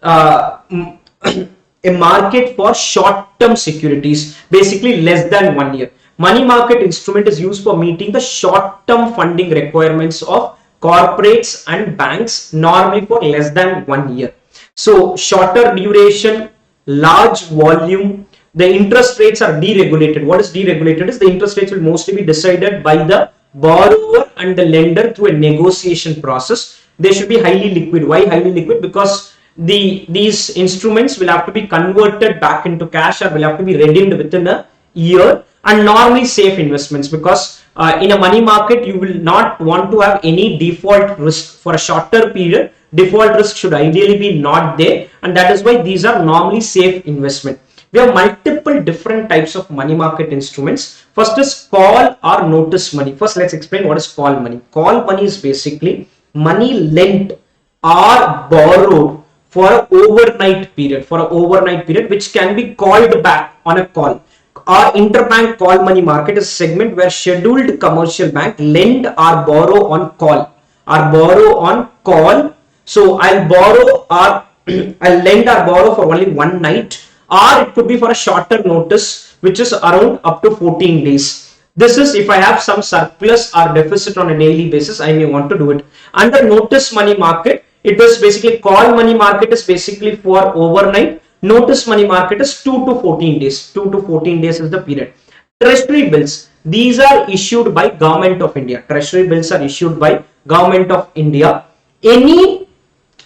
a market for short-term securities, basically less than 1 year. Money market instrument is used for meeting the short-term funding requirements of corporates and banks, normally for less than 1 year. So shorter duration, large volume. The interest rates are deregulated. What is deregulated is the interest rates will mostly be decided by the borrower and the lender through a negotiation process. They should be highly liquid. Why highly liquid? Because these instruments will have to be converted back into cash or will have to be redeemed within a year, and normally safe investments, because in a money market you will not want to have any default risk for a shorter period. Default risk should ideally be not there, and that is why these are normally safe investment. We have multiple different types of money market instruments. First is call or notice money. First, let's explain what is call money. Call money is basically money lent or borrowed for an overnight period, which can be called back on a call. Our interbank call money market is a segment where scheduled commercial bank lend or borrow on call. So I'll lend or borrow for only one night, or it could be for a shorter notice, which is around up to 14 days. This is if I have some surplus or deficit on a daily basis, I may want to do it. Under notice money market, it is basically call money market is basically for overnight, Notice money market is 2 to 14 days. 2 to 14 days is the period. Treasury bills. These are issued by Government of India. Treasury bills are issued by Government of India. Any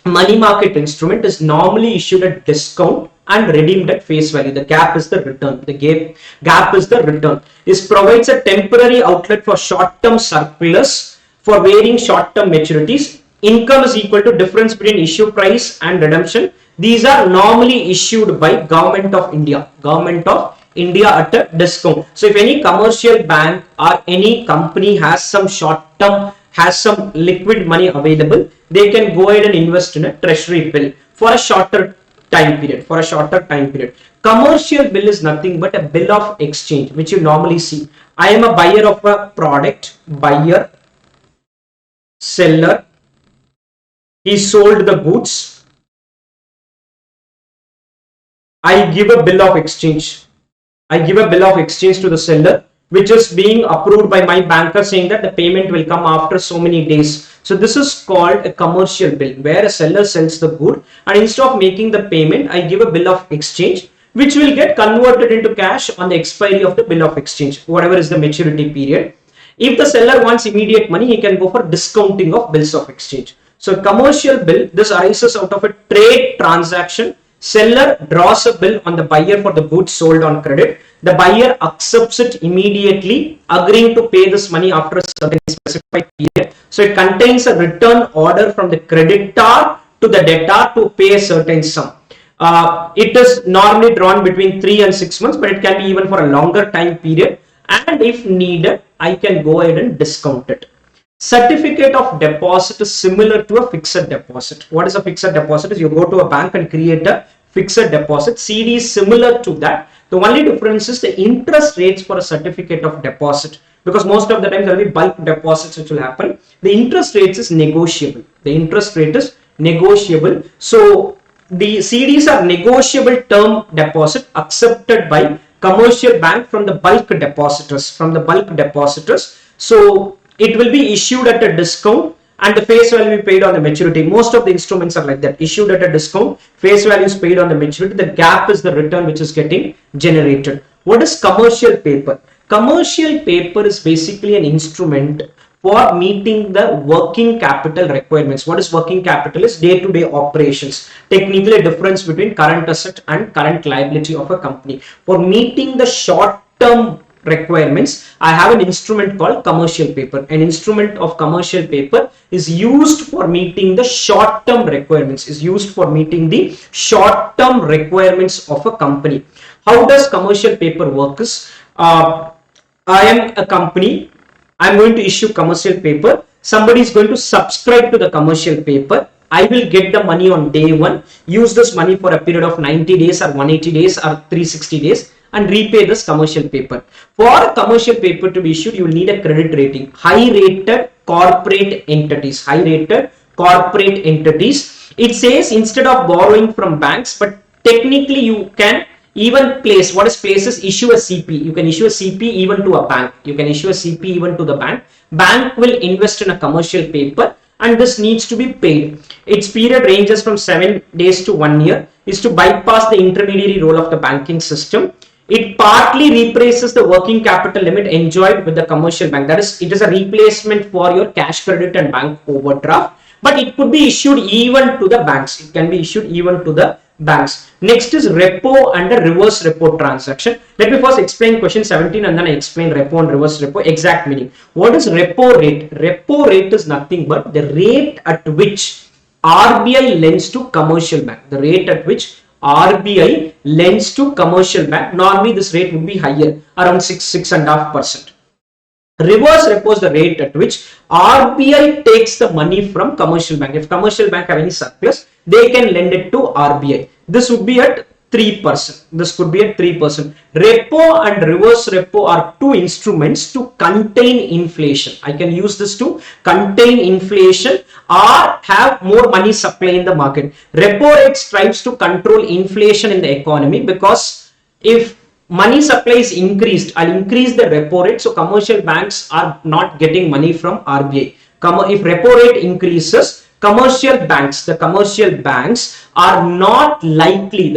money market instrument is normally issued at discount and redeemed at face value. The gap is the return. The gap is the return. This provides a temporary outlet for short-term surplus for varying short-term maturities. Income is equal to difference between issue price and redemption. These are normally issued by Government of India. Government of India at a discount. So if any commercial bank or any company has some short-term, has some liquid money available, they can go ahead and invest in a treasury bill for a shorter time period. For a shorter time period. Commercial bill is nothing but a bill of exchange, which you normally see. I am a buyer of a product, buyer, seller, he sold the goods, I give a bill of exchange. I give a bill of exchange to the seller, which is being approved by my banker saying that the payment will come after so many days. So this is called a commercial bill, where a seller sells the good and instead of making the payment, I give a bill of exchange, which will get converted into cash on the expiry of the bill of exchange, whatever is the maturity period. If the seller wants immediate money, he can go for discounting of bills of exchange. So commercial bill, this arises out of a trade transaction. Seller draws a bill on the buyer for the goods sold on credit. The buyer accepts it immediately, agreeing to pay this money after a certain specified period. So it contains a return order from the creditor to the debtor to pay a certain sum. It is normally drawn between 3 and 6 months, but it can be even for a longer time period. And if needed, I can go ahead and discount it. Certificate of deposit is similar to a fixed deposit. What is a fixed deposit? Is you go to a bank and create a fixed deposit. CD is similar to that. The only difference is the interest rates for a certificate of deposit, because most of the time there will be bulk deposits which will happen. The interest rates is negotiable. The interest rate is negotiable. So the CDs are negotiable term deposit accepted by commercial bank from the bulk depositors. So it will be issued at a discount and the face value will be paid on the maturity. Most of the instruments are like that, issued at a discount, face value is paid on the maturity. The gap is the return which is getting generated. What is commercial paper? Commercial paper is basically an instrument for meeting the working capital requirements. What is working capital? Is day-to-day operations. Technically a difference between current asset and current liability of a company. For meeting the short-term requirements, I have an instrument called commercial paper. An instrument of commercial paper is used for meeting the short-term requirements, of a company. How does commercial paper work? I am a company, I am going to issue commercial paper. Somebody is going to subscribe to the commercial paper. I will get the money on day one, use this money for a period of 90 days or 180 days or 360 days and repay this commercial paper. For a commercial paper to be issued, you will need a credit rating. High rated corporate entities. It says instead of borrowing from banks, but technically you can even place, what is places, issue a CP. You can issue a CP even to a bank. Bank will invest in a commercial paper and this needs to be paid. Its period ranges from 7 days to 1 year. Is to bypass the intermediary role of the banking system. It partly replaces the working capital limit enjoyed with the commercial bank. That is, it is a replacement for your cash credit and bank overdraft. But it could be issued even to the banks. It can be issued even to the banks. Next is repo and a reverse repo transaction. Let me first explain question 17 and then I explain repo and reverse repo exact meaning. What is repo rate? Repo rate is nothing but the rate at which RBI lends to commercial bank. The rate at which RBI lends to commercial bank. Normally this rate would be higher, around 6.5%. Reverse repo is the rate at which RBI takes the money from commercial bank. If commercial bank have any surplus, they can lend it to RBI. This would be at 3%. This could be at 3%. Repo and reverse repo are two instruments to contain inflation. I can use this to contain inflation or have more money supply in the market. Repo rate strives to control inflation in the economy, because if money supply is increased, I'll increase the repo rate, so commercial banks are not getting money from RBI. If repo rate increases, commercial banks, the commercial banks are not likely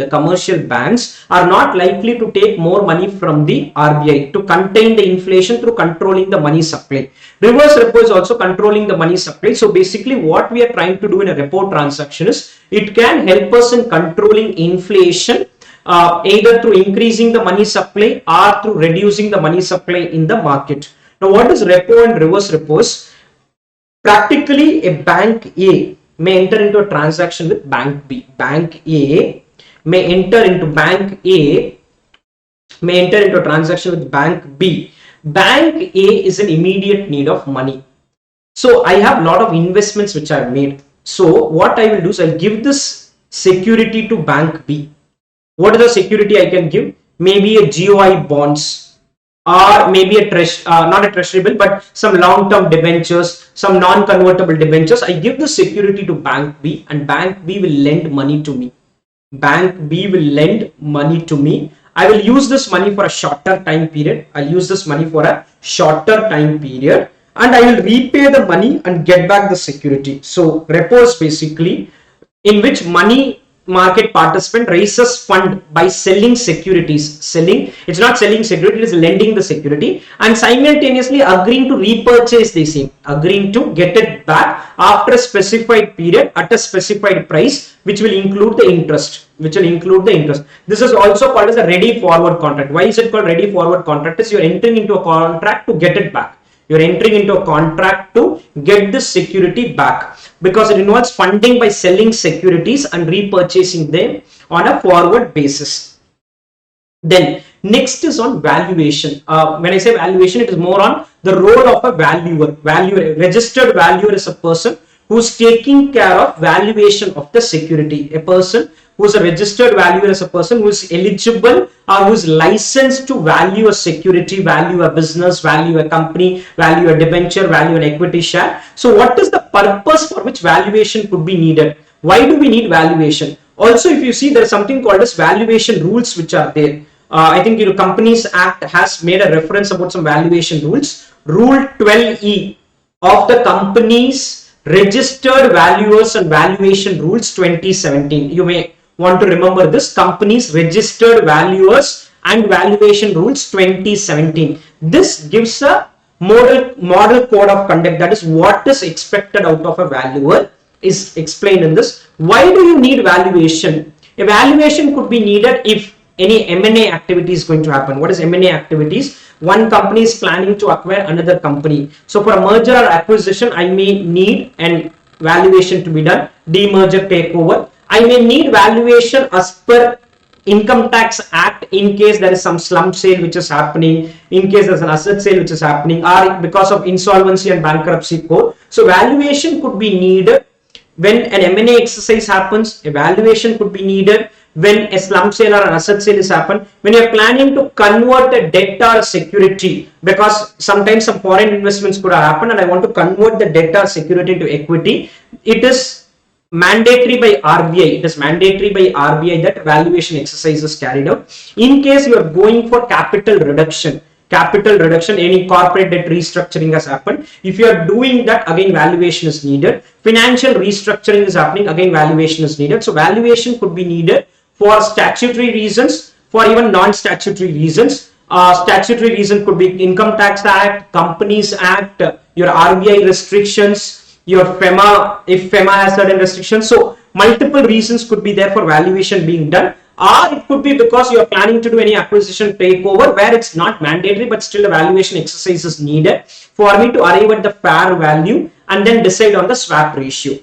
to take more money from the RBI to contain the inflation through controlling the money supply. Reverse repo is also controlling the money supply. So basically what we are trying to do in a repo transaction is it can help us in controlling inflation either through increasing the money supply or through reducing the money supply in the market. Now what is repo and reverse repos? Practically, a bank A may enter into a transaction with bank B. Bank A may enter into a transaction with bank B. Bank A is in immediate need of money. So I have a lot of investments which I've made. So what I will do is I'll give this security to bank B. What is the security I can give? Maybe a GOI bonds, or maybe a not a treasury bill, but some long-term debentures, some non-convertible debentures. I give the security to bank B, and bank B will lend money to me. Bank B will lend money to me. I will use this money for a shorter time period. I'll use this money for a shorter time period, and I will repay the money and get back the security. So repos basically in which money market participant raises fund by selling securities. It's not selling security, it is lending the security and simultaneously agreeing to repurchase the same, agreeing to get it back after a specified period at a specified price, which will include the interest. This is also called as a ready forward contract. Why is it called ready forward contract? Is you're entering into a contract to get it back. You're entering into a contract to get this security back, because it involves funding by selling securities and repurchasing them on a forward basis. Then next is on valuation. When I say valuation, it is more on the role of a valuer. Registered valuer is a person who's taking care of valuation of the security. A person who's a registered valuer is a person who's eligible or who's licensed to value a security, value a business, value a company, value a debenture, value an equity share. So what is the purpose for which valuation could be needed? Why do we need valuation? Also, if you see, there is something called as valuation rules which are there. I think Companies Act has made a reference about some valuation rules. Rule 12E of the Companies Registered Valuers and Valuation Rules 2017. You may want to remember this: Companies Registered Valuers and Valuation Rules 2017. This gives a model code of conduct, that is what is expected out of a valuer is explained in this. Why do you need valuation? A valuation could be needed if any M&A activity is going to happen. What is M&A activities? One company is planning to acquire another company. So for a merger or acquisition, I may need an valuation to be done. Demerger, takeover. I may need valuation as per Income Tax Act in case there is some slump sale which is happening, in case there's an asset sale which is happening, or because of insolvency and bankruptcy code. So valuation could be needed when an M&A exercise happens. A valuation could be needed when a slump sale or an asset sale is happened, when you're planning to convert a debt or a security, because sometimes some foreign investments could have happened and I want to convert the debt or security into equity. It is mandatory by RBI. It is mandatory by RBI that valuation exercise is carried out. In case you are going for capital reduction, any corporate debt restructuring has happened. If you are doing that, again valuation is needed. Financial restructuring is happening, again valuation is needed. So valuation could be needed for statutory reasons, for even non-statutory reasons. Statutory reason could be Income Tax Act, Companies Act, your RBI restrictions, your FEMA, if FEMA has certain restrictions. So multiple reasons could be there for valuation being done. Or it could be because you are planning to do any acquisition takeover where it's not mandatory, but still a valuation exercise is needed for me to arrive at the fair value and then decide on the swap ratio.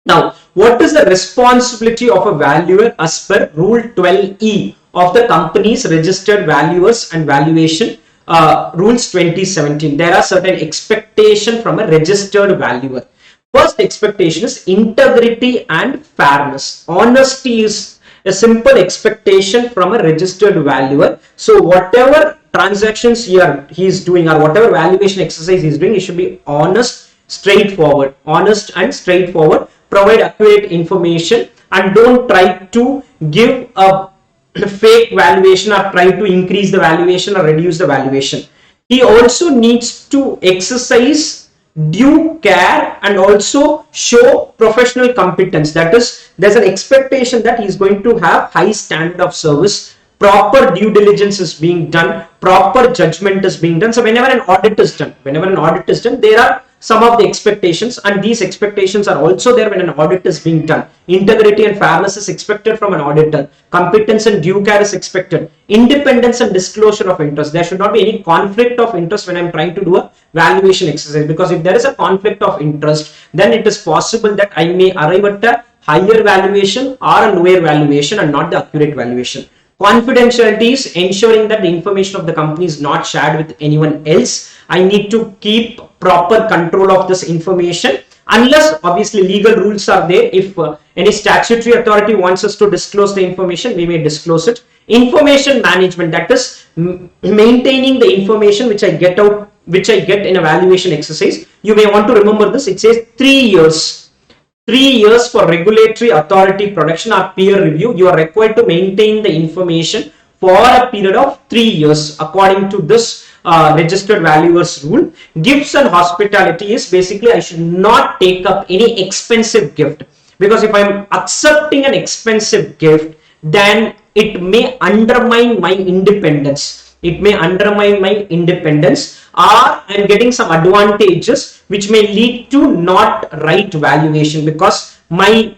Now, what is the responsibility of a valuer as per Rule 12E of the Companies Registered Valuers and Valuation Rules 2017? There are certain expectations from a registered valuer. First expectation is integrity and fairness. Honesty is a simple expectation from a registered valuer. So whatever transactions he is doing or whatever valuation exercise he is doing, it should be honest, straightforward, provide accurate information, and don't try to give a fake valuation or try to increase the valuation or reduce the valuation. He also needs to exercise due care, and also show professional competence. That is, there's an expectation that he's going to have high standard of service, proper due diligence is being done, proper judgment is being done. So whenever an audit is done, there are some of the expectations, and these expectations are also there when an audit is being done. Integrity and fairness is expected from an auditor. Competence and due care is expected. Independence and disclosure of interest. There should not be any conflict of interest when I'm trying to do a valuation exercise, because if there is a conflict of interest, then it is possible that I may arrive at a higher valuation or a lower valuation and not the accurate valuation. Confidentiality is ensuring that the information of the company is not shared with anyone else. I need to keep proper control of this information, unless obviously legal rules are there. If any statutory authority wants us to disclose the information, we may disclose it. Information management, that is maintaining the information which I get in a valuation exercise. You may want to remember this. It says 3 years. 3 years for regulatory authority production or peer review. You are required to maintain the information for a period of 3 years according to this registered valuers rule. Gifts and hospitality is basically I should not take up any expensive gift, because if I am accepting an expensive gift, then it may undermine my independence. Or I am getting some advantages which may lead to not right valuation, because my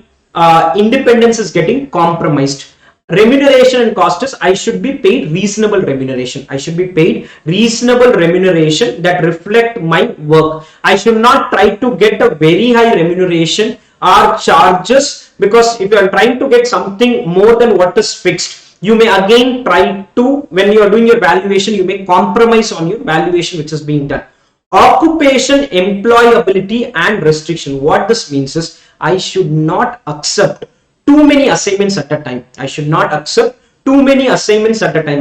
independence is getting compromised. Remuneration and cost is I should be paid reasonable remuneration. That reflect my work. I should not try to get a very high remuneration or charges, because if you are trying to get something more than what is fixed, you may again try to, when you are doing your valuation, you may compromise on your valuation which is being done. Occupation, employability and restriction. What this means is I should not accept too many assignments at a time.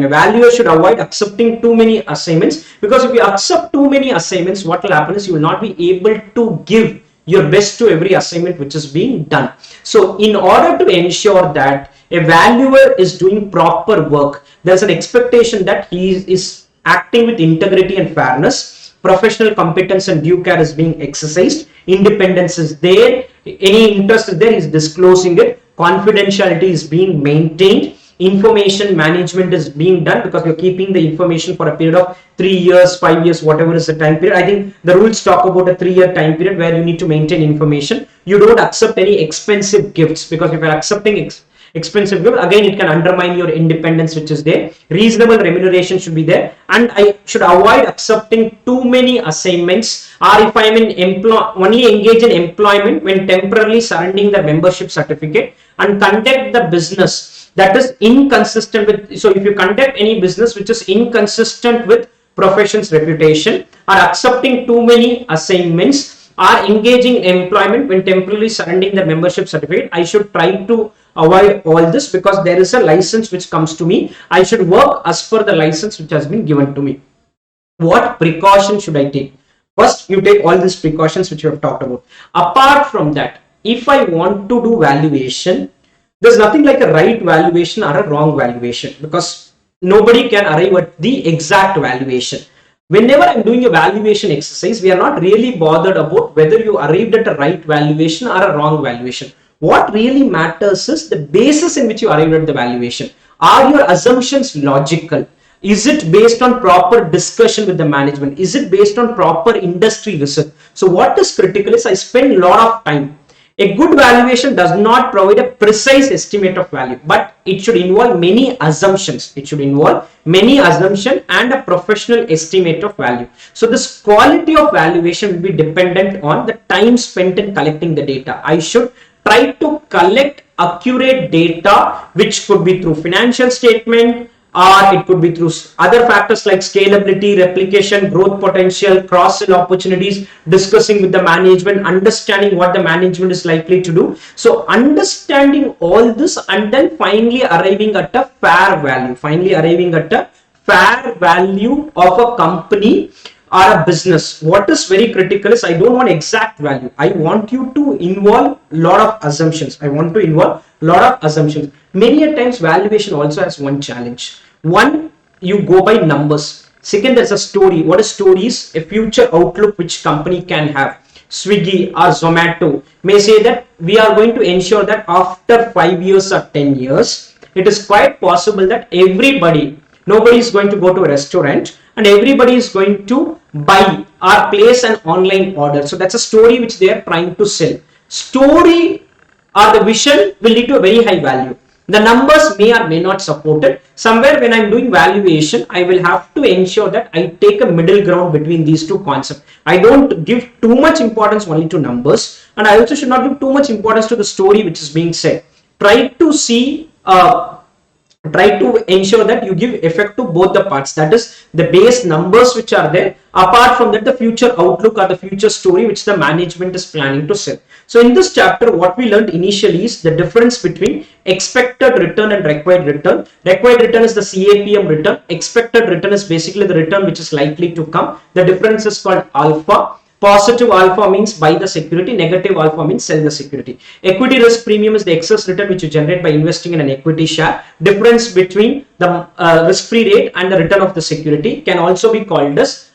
A valuer should avoid accepting too many assignments, because if you accept too many assignments, what will happen is you will not be able to give your best to every assignment which is being done. So in order to ensure that a valuer is doing proper work, there's an expectation that he is acting with integrity and fairness. Professional competence and due care is being exercised. Independence is there. Any interest is there, he is disclosing it. Confidentiality is being maintained. Information management is being done, because you're keeping the information for a period of 3 years, 5 years, whatever is the time period. I think the rules talk about a 3-year time period where you need to maintain information. You don't accept any expensive gifts, because if you're accepting expensive gift, again it can undermine your independence which is there. Reasonable remuneration should be there, and I should avoid accepting too many assignments, or if I am only engage in employment when temporarily surrendering the membership certificate, and conduct the business that is inconsistent with. So if you conduct any business which is inconsistent with profession's reputation, or accepting too many assignments, or engaging in employment when temporarily surrendering the membership certificate, I should try to avoid all this, because there is a license which comes to me. I should work as per the license which has been given to me. What precaution should I take? First, you take all these precautions which you have talked about. Apart from that, if I want to do valuation, there's nothing like a right valuation or a wrong valuation, because nobody can arrive at the exact valuation. Whenever I'm doing a valuation exercise, we are not really bothered about whether you arrived at a right valuation or a wrong valuation. What really matters is the basis in which you arrived at the valuation. Are your assumptions logical? Is it based on proper discussion with the management? Is it based on proper industry research? So what is critical is I spend a lot of time. A good valuation does not provide a precise estimate of value, but it should involve many assumptions. And a professional estimate of value. So this quality of valuation will be dependent on the time spent in collecting the data. I should try to collect accurate data, which could be through financial statement, or it could be through other factors like scalability, replication, growth potential, cross-sell opportunities, discussing with the management, understanding what the management is likely to do. So understanding all this and then finally arriving at a fair value of a company or a business. What is very critical is I don't want exact value. I want you to involve a lot of assumptions. Many a times valuation also has one challenge. One, you go by numbers. Second, there's a story. What is stories? A future outlook which company can have. Swiggy or Zomato may say that we are going to ensure that after 5 years or 10 years, it is quite possible that nobody is going to go to a restaurant and everybody is going to buy or place an online order. So that's a story which they are trying to sell. Story or the vision will lead to a very high value. The numbers may or may not support it. Somewhere when I'm doing valuation, I will have to ensure that I take a middle ground between these two concepts. I don't give too much importance only to numbers, and I also should not give too much importance to the story which is being said. Try to ensure that you give effect to both the parts, that is the base numbers which are there, apart from that the future outlook or the future story which the management is planning to sell. So in this chapter, what we learned initially is the difference between expected return and required return. Required return is the CAPM return. Expected return is basically the return which is likely to come. The difference is called alpha. Positive alpha means buy the security, negative alpha means sell the security. Equity risk premium is the excess return which you generate by investing in an equity share. Difference between the risk-free rate and the return of the security can also be called as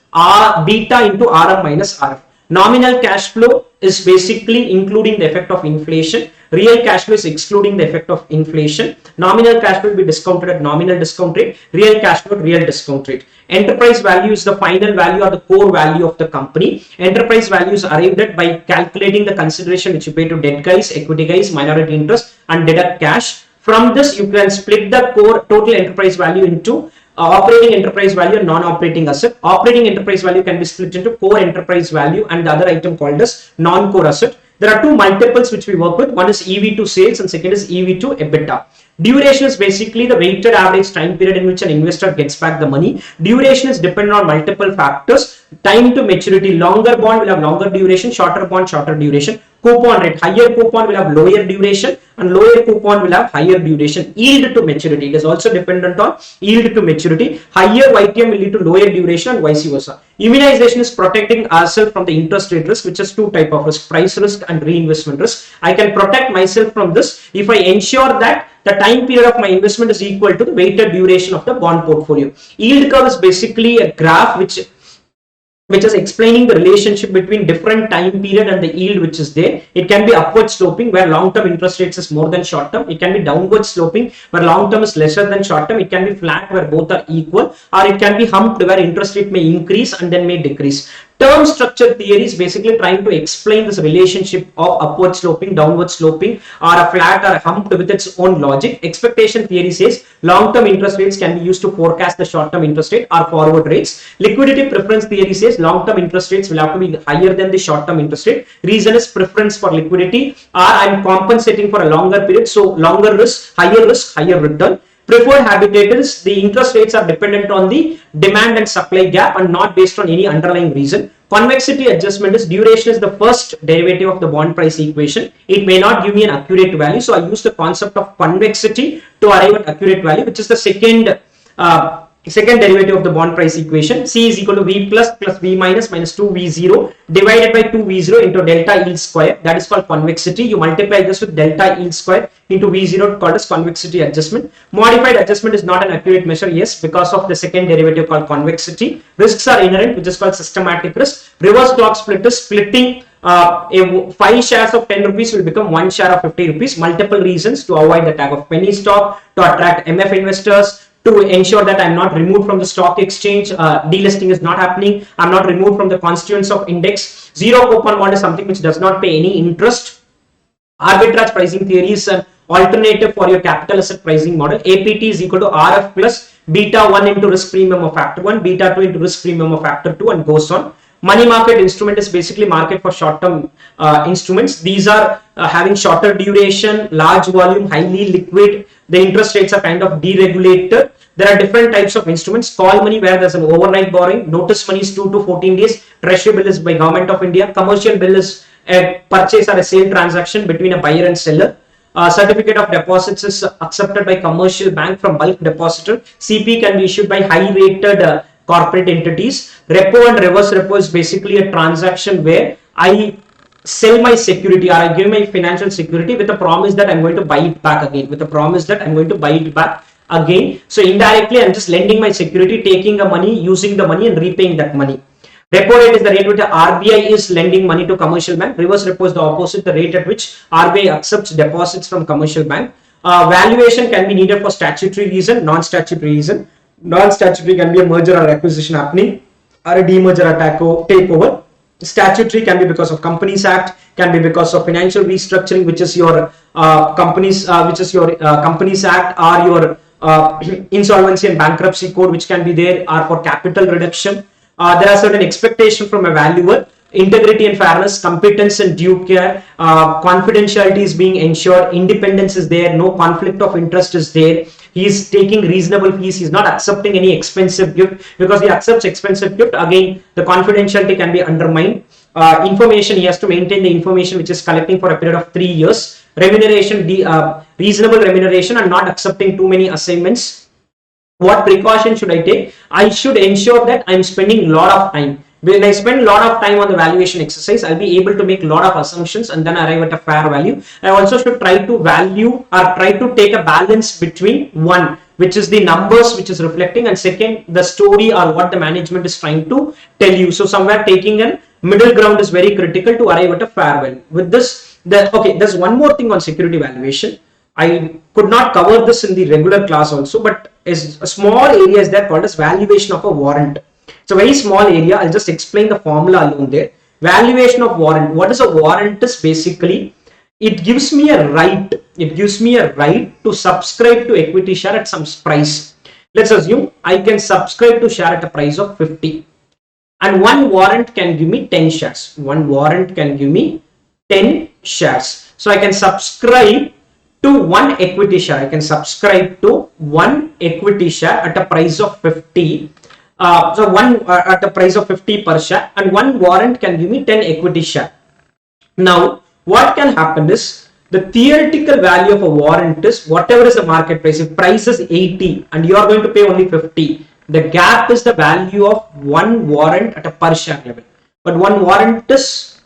beta into RM minus RF. Nominal cash flow is basically including the effect of inflation. Real cash flow is excluding the effect of inflation. Nominal cash flow will be discounted at nominal discount rate. Real cash flow at real discount rate. Enterprise value is the final value or the core value of the company. Enterprise value is arrived at by calculating the consideration which you pay to debt guys, equity guys, minority interest, and deduct cash. From this, you can split the core total enterprise value into operating enterprise value and non-operating asset. Operating enterprise value can be split into core enterprise value and the other item called as non-core asset. There are two multiples which we work with. One is EV to sales and second is EV to EBITDA. Duration is basically the weighted average time period in which an investor gets back the money. Duration is dependent on multiple factors. Time to maturity, longer bond will have longer duration, shorter bond, shorter duration. Coupon rate, higher coupon will have lower duration and lower coupon will have higher duration. Yield to maturity, it is also dependent on yield to maturity. Higher YTM will lead to lower duration and vice versa. Immunization is protecting ourselves from the interest rate risk, which is two types of risk, price risk and reinvestment risk. I can protect myself from this if I ensure that the time period of my investment is equal to the weighted duration of the bond portfolio. Yield curve is basically a graph which is explaining the relationship between different time period and the yield which is there. It can be upward sloping where long-term interest rates is more than short-term. It can be downward sloping where long-term is lesser than short-term. It can be flat where both are equal, or it can be humped where interest rate may increase and then may decrease. Term structure theory is basically trying to explain this relationship of upward sloping, downward sloping, or a flat or a humped with its own logic. Expectation theory says long-term interest rates can be used to forecast the short-term interest rate or forward rates. Liquidity preference theory says long-term interest rates will have to be higher than the short-term interest rate. Reason is preference for liquidity, or I'm compensating for a longer period, so longer risk, higher return. Preferred habitat is the interest rates are dependent on the demand and supply gap and not based on any underlying reason. Convexity adjustment is duration is the first derivative of the bond price equation. It may not give me an accurate value, so I use the concept of convexity to arrive at accurate value, which is the second derivative of the bond price equation. C is equal to V plus V minus 2V0 divided by 2V0 into delta yield square. That is called convexity. You multiply this with delta yield square into V0 called as convexity adjustment. Modified adjustment is not an accurate measure, yes, because of the second derivative called convexity. Risks are inherent, which is called systematic risk. Reverse stock split is splitting 5 shares of 10 rupees will become 1 share of 50 rupees. Multiple reasons: to avoid the tag of penny stock, to attract MF investors, to ensure that I'm not removed from the stock exchange, delisting is not happening, I'm not removed from the constituents of index. Zero coupon bond is something which does not pay any interest. Arbitrage pricing theory is an alternative for your capital asset pricing model. APT is equal to RF plus beta 1 into risk premium of factor 1, beta 2 into risk premium of factor 2, and goes on. Money market instrument is basically market for short-term instruments. These are having shorter duration, large volume, highly liquid. The interest rates are kind of deregulated. There are different types of instruments. Call money, where there's an overnight borrowing. Notice money is 2 to 14 days. Treasury bill is by Government of India. Commercial bill is a purchase or a sale transaction between a buyer and seller. Certificate of deposits is accepted by commercial bank from bulk depositor. CP can be issued by high-rated corporate entities. Repo and reverse repo is basically a transaction where I sell my security or I give my financial security with a promise that I'm going to buy it back again. With a promise that I'm going to buy it back again. So indirectly, I'm just lending my security, taking the money, using the money and repaying that money. Repo rate is the rate which RBI is lending money to commercial bank. Reverse repo is the opposite, the rate at which RBI accepts deposits from commercial bank. Valuation can be needed for statutory reason, non-statutory reason. Non-statutory can be a merger or acquisition happening, or a demerger or takeover. Statutory can be because of Companies Act, can be because of financial restructuring, which is your Companies Act, or your insolvency and bankruptcy code, which can be there, or for capital reduction. There are certain expectations from a valuer. Integrity and fairness, competence and due care, confidentiality is being ensured, independence is there, no conflict of interest is there. He is taking reasonable fees, he is not accepting any expensive gift, because he accepts expensive gift, again the confidentiality can be undermined. Information, he has to maintain the information which is collecting for a period of 3 years. Remuneration, reasonable remuneration, and not accepting too many assignments. What precaution should I take? I should ensure that I'm spending a lot of time. When I spend a lot of time on the valuation exercise, I'll be able to make a lot of assumptions and then arrive at a fair value. I also should try to value, or try to take a balance between one, which is the numbers which is reflecting, and second, the story or what the management is trying to tell you. So somewhere taking a middle ground is very critical to arrive at a fair value. With this, there's one more thing on security valuation. I could not cover this in the regular class also, but is a small area is there called as valuation of a warrant. It's a very small area. I'll just explain the formula alone there. Valuation of warrant. What is a warrant? Is basically, it gives me a right. It gives me a right to subscribe to equity share at some price. Let's assume I can subscribe to share at a price of 50. And one warrant can give me 10 shares. One warrant can give me 10 shares. So I can subscribe to one equity share. I can subscribe to one equity share at a price of 50. So one at a price of 50 per share, and one warrant can give me 10 equity share. Now, what can happen is, the theoretical value of a warrant is whatever is the market price. If price is 80 and you are going to pay only 50, the gap is the value of one warrant at a per share level. But one warrant is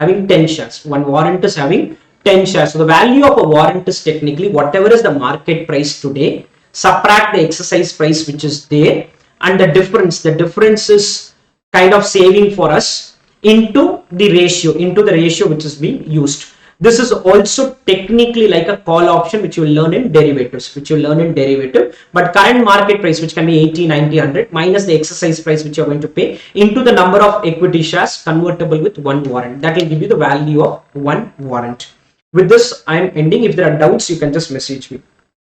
having 10 shares. One warrant is having 10 shares. So the value of a warrant is technically whatever is the market price today, subtract the exercise price which is there, and the difference is kind of saving for us into the ratio which is being used. This is also technically like a call option which you will learn in derivatives, but current market price, which can be 80, 90, 100, minus the exercise price which you are going to pay, into the number of equity shares convertible with one warrant. That will give you the value of one warrant. With this, I am ending. If there are doubts, you can just message me.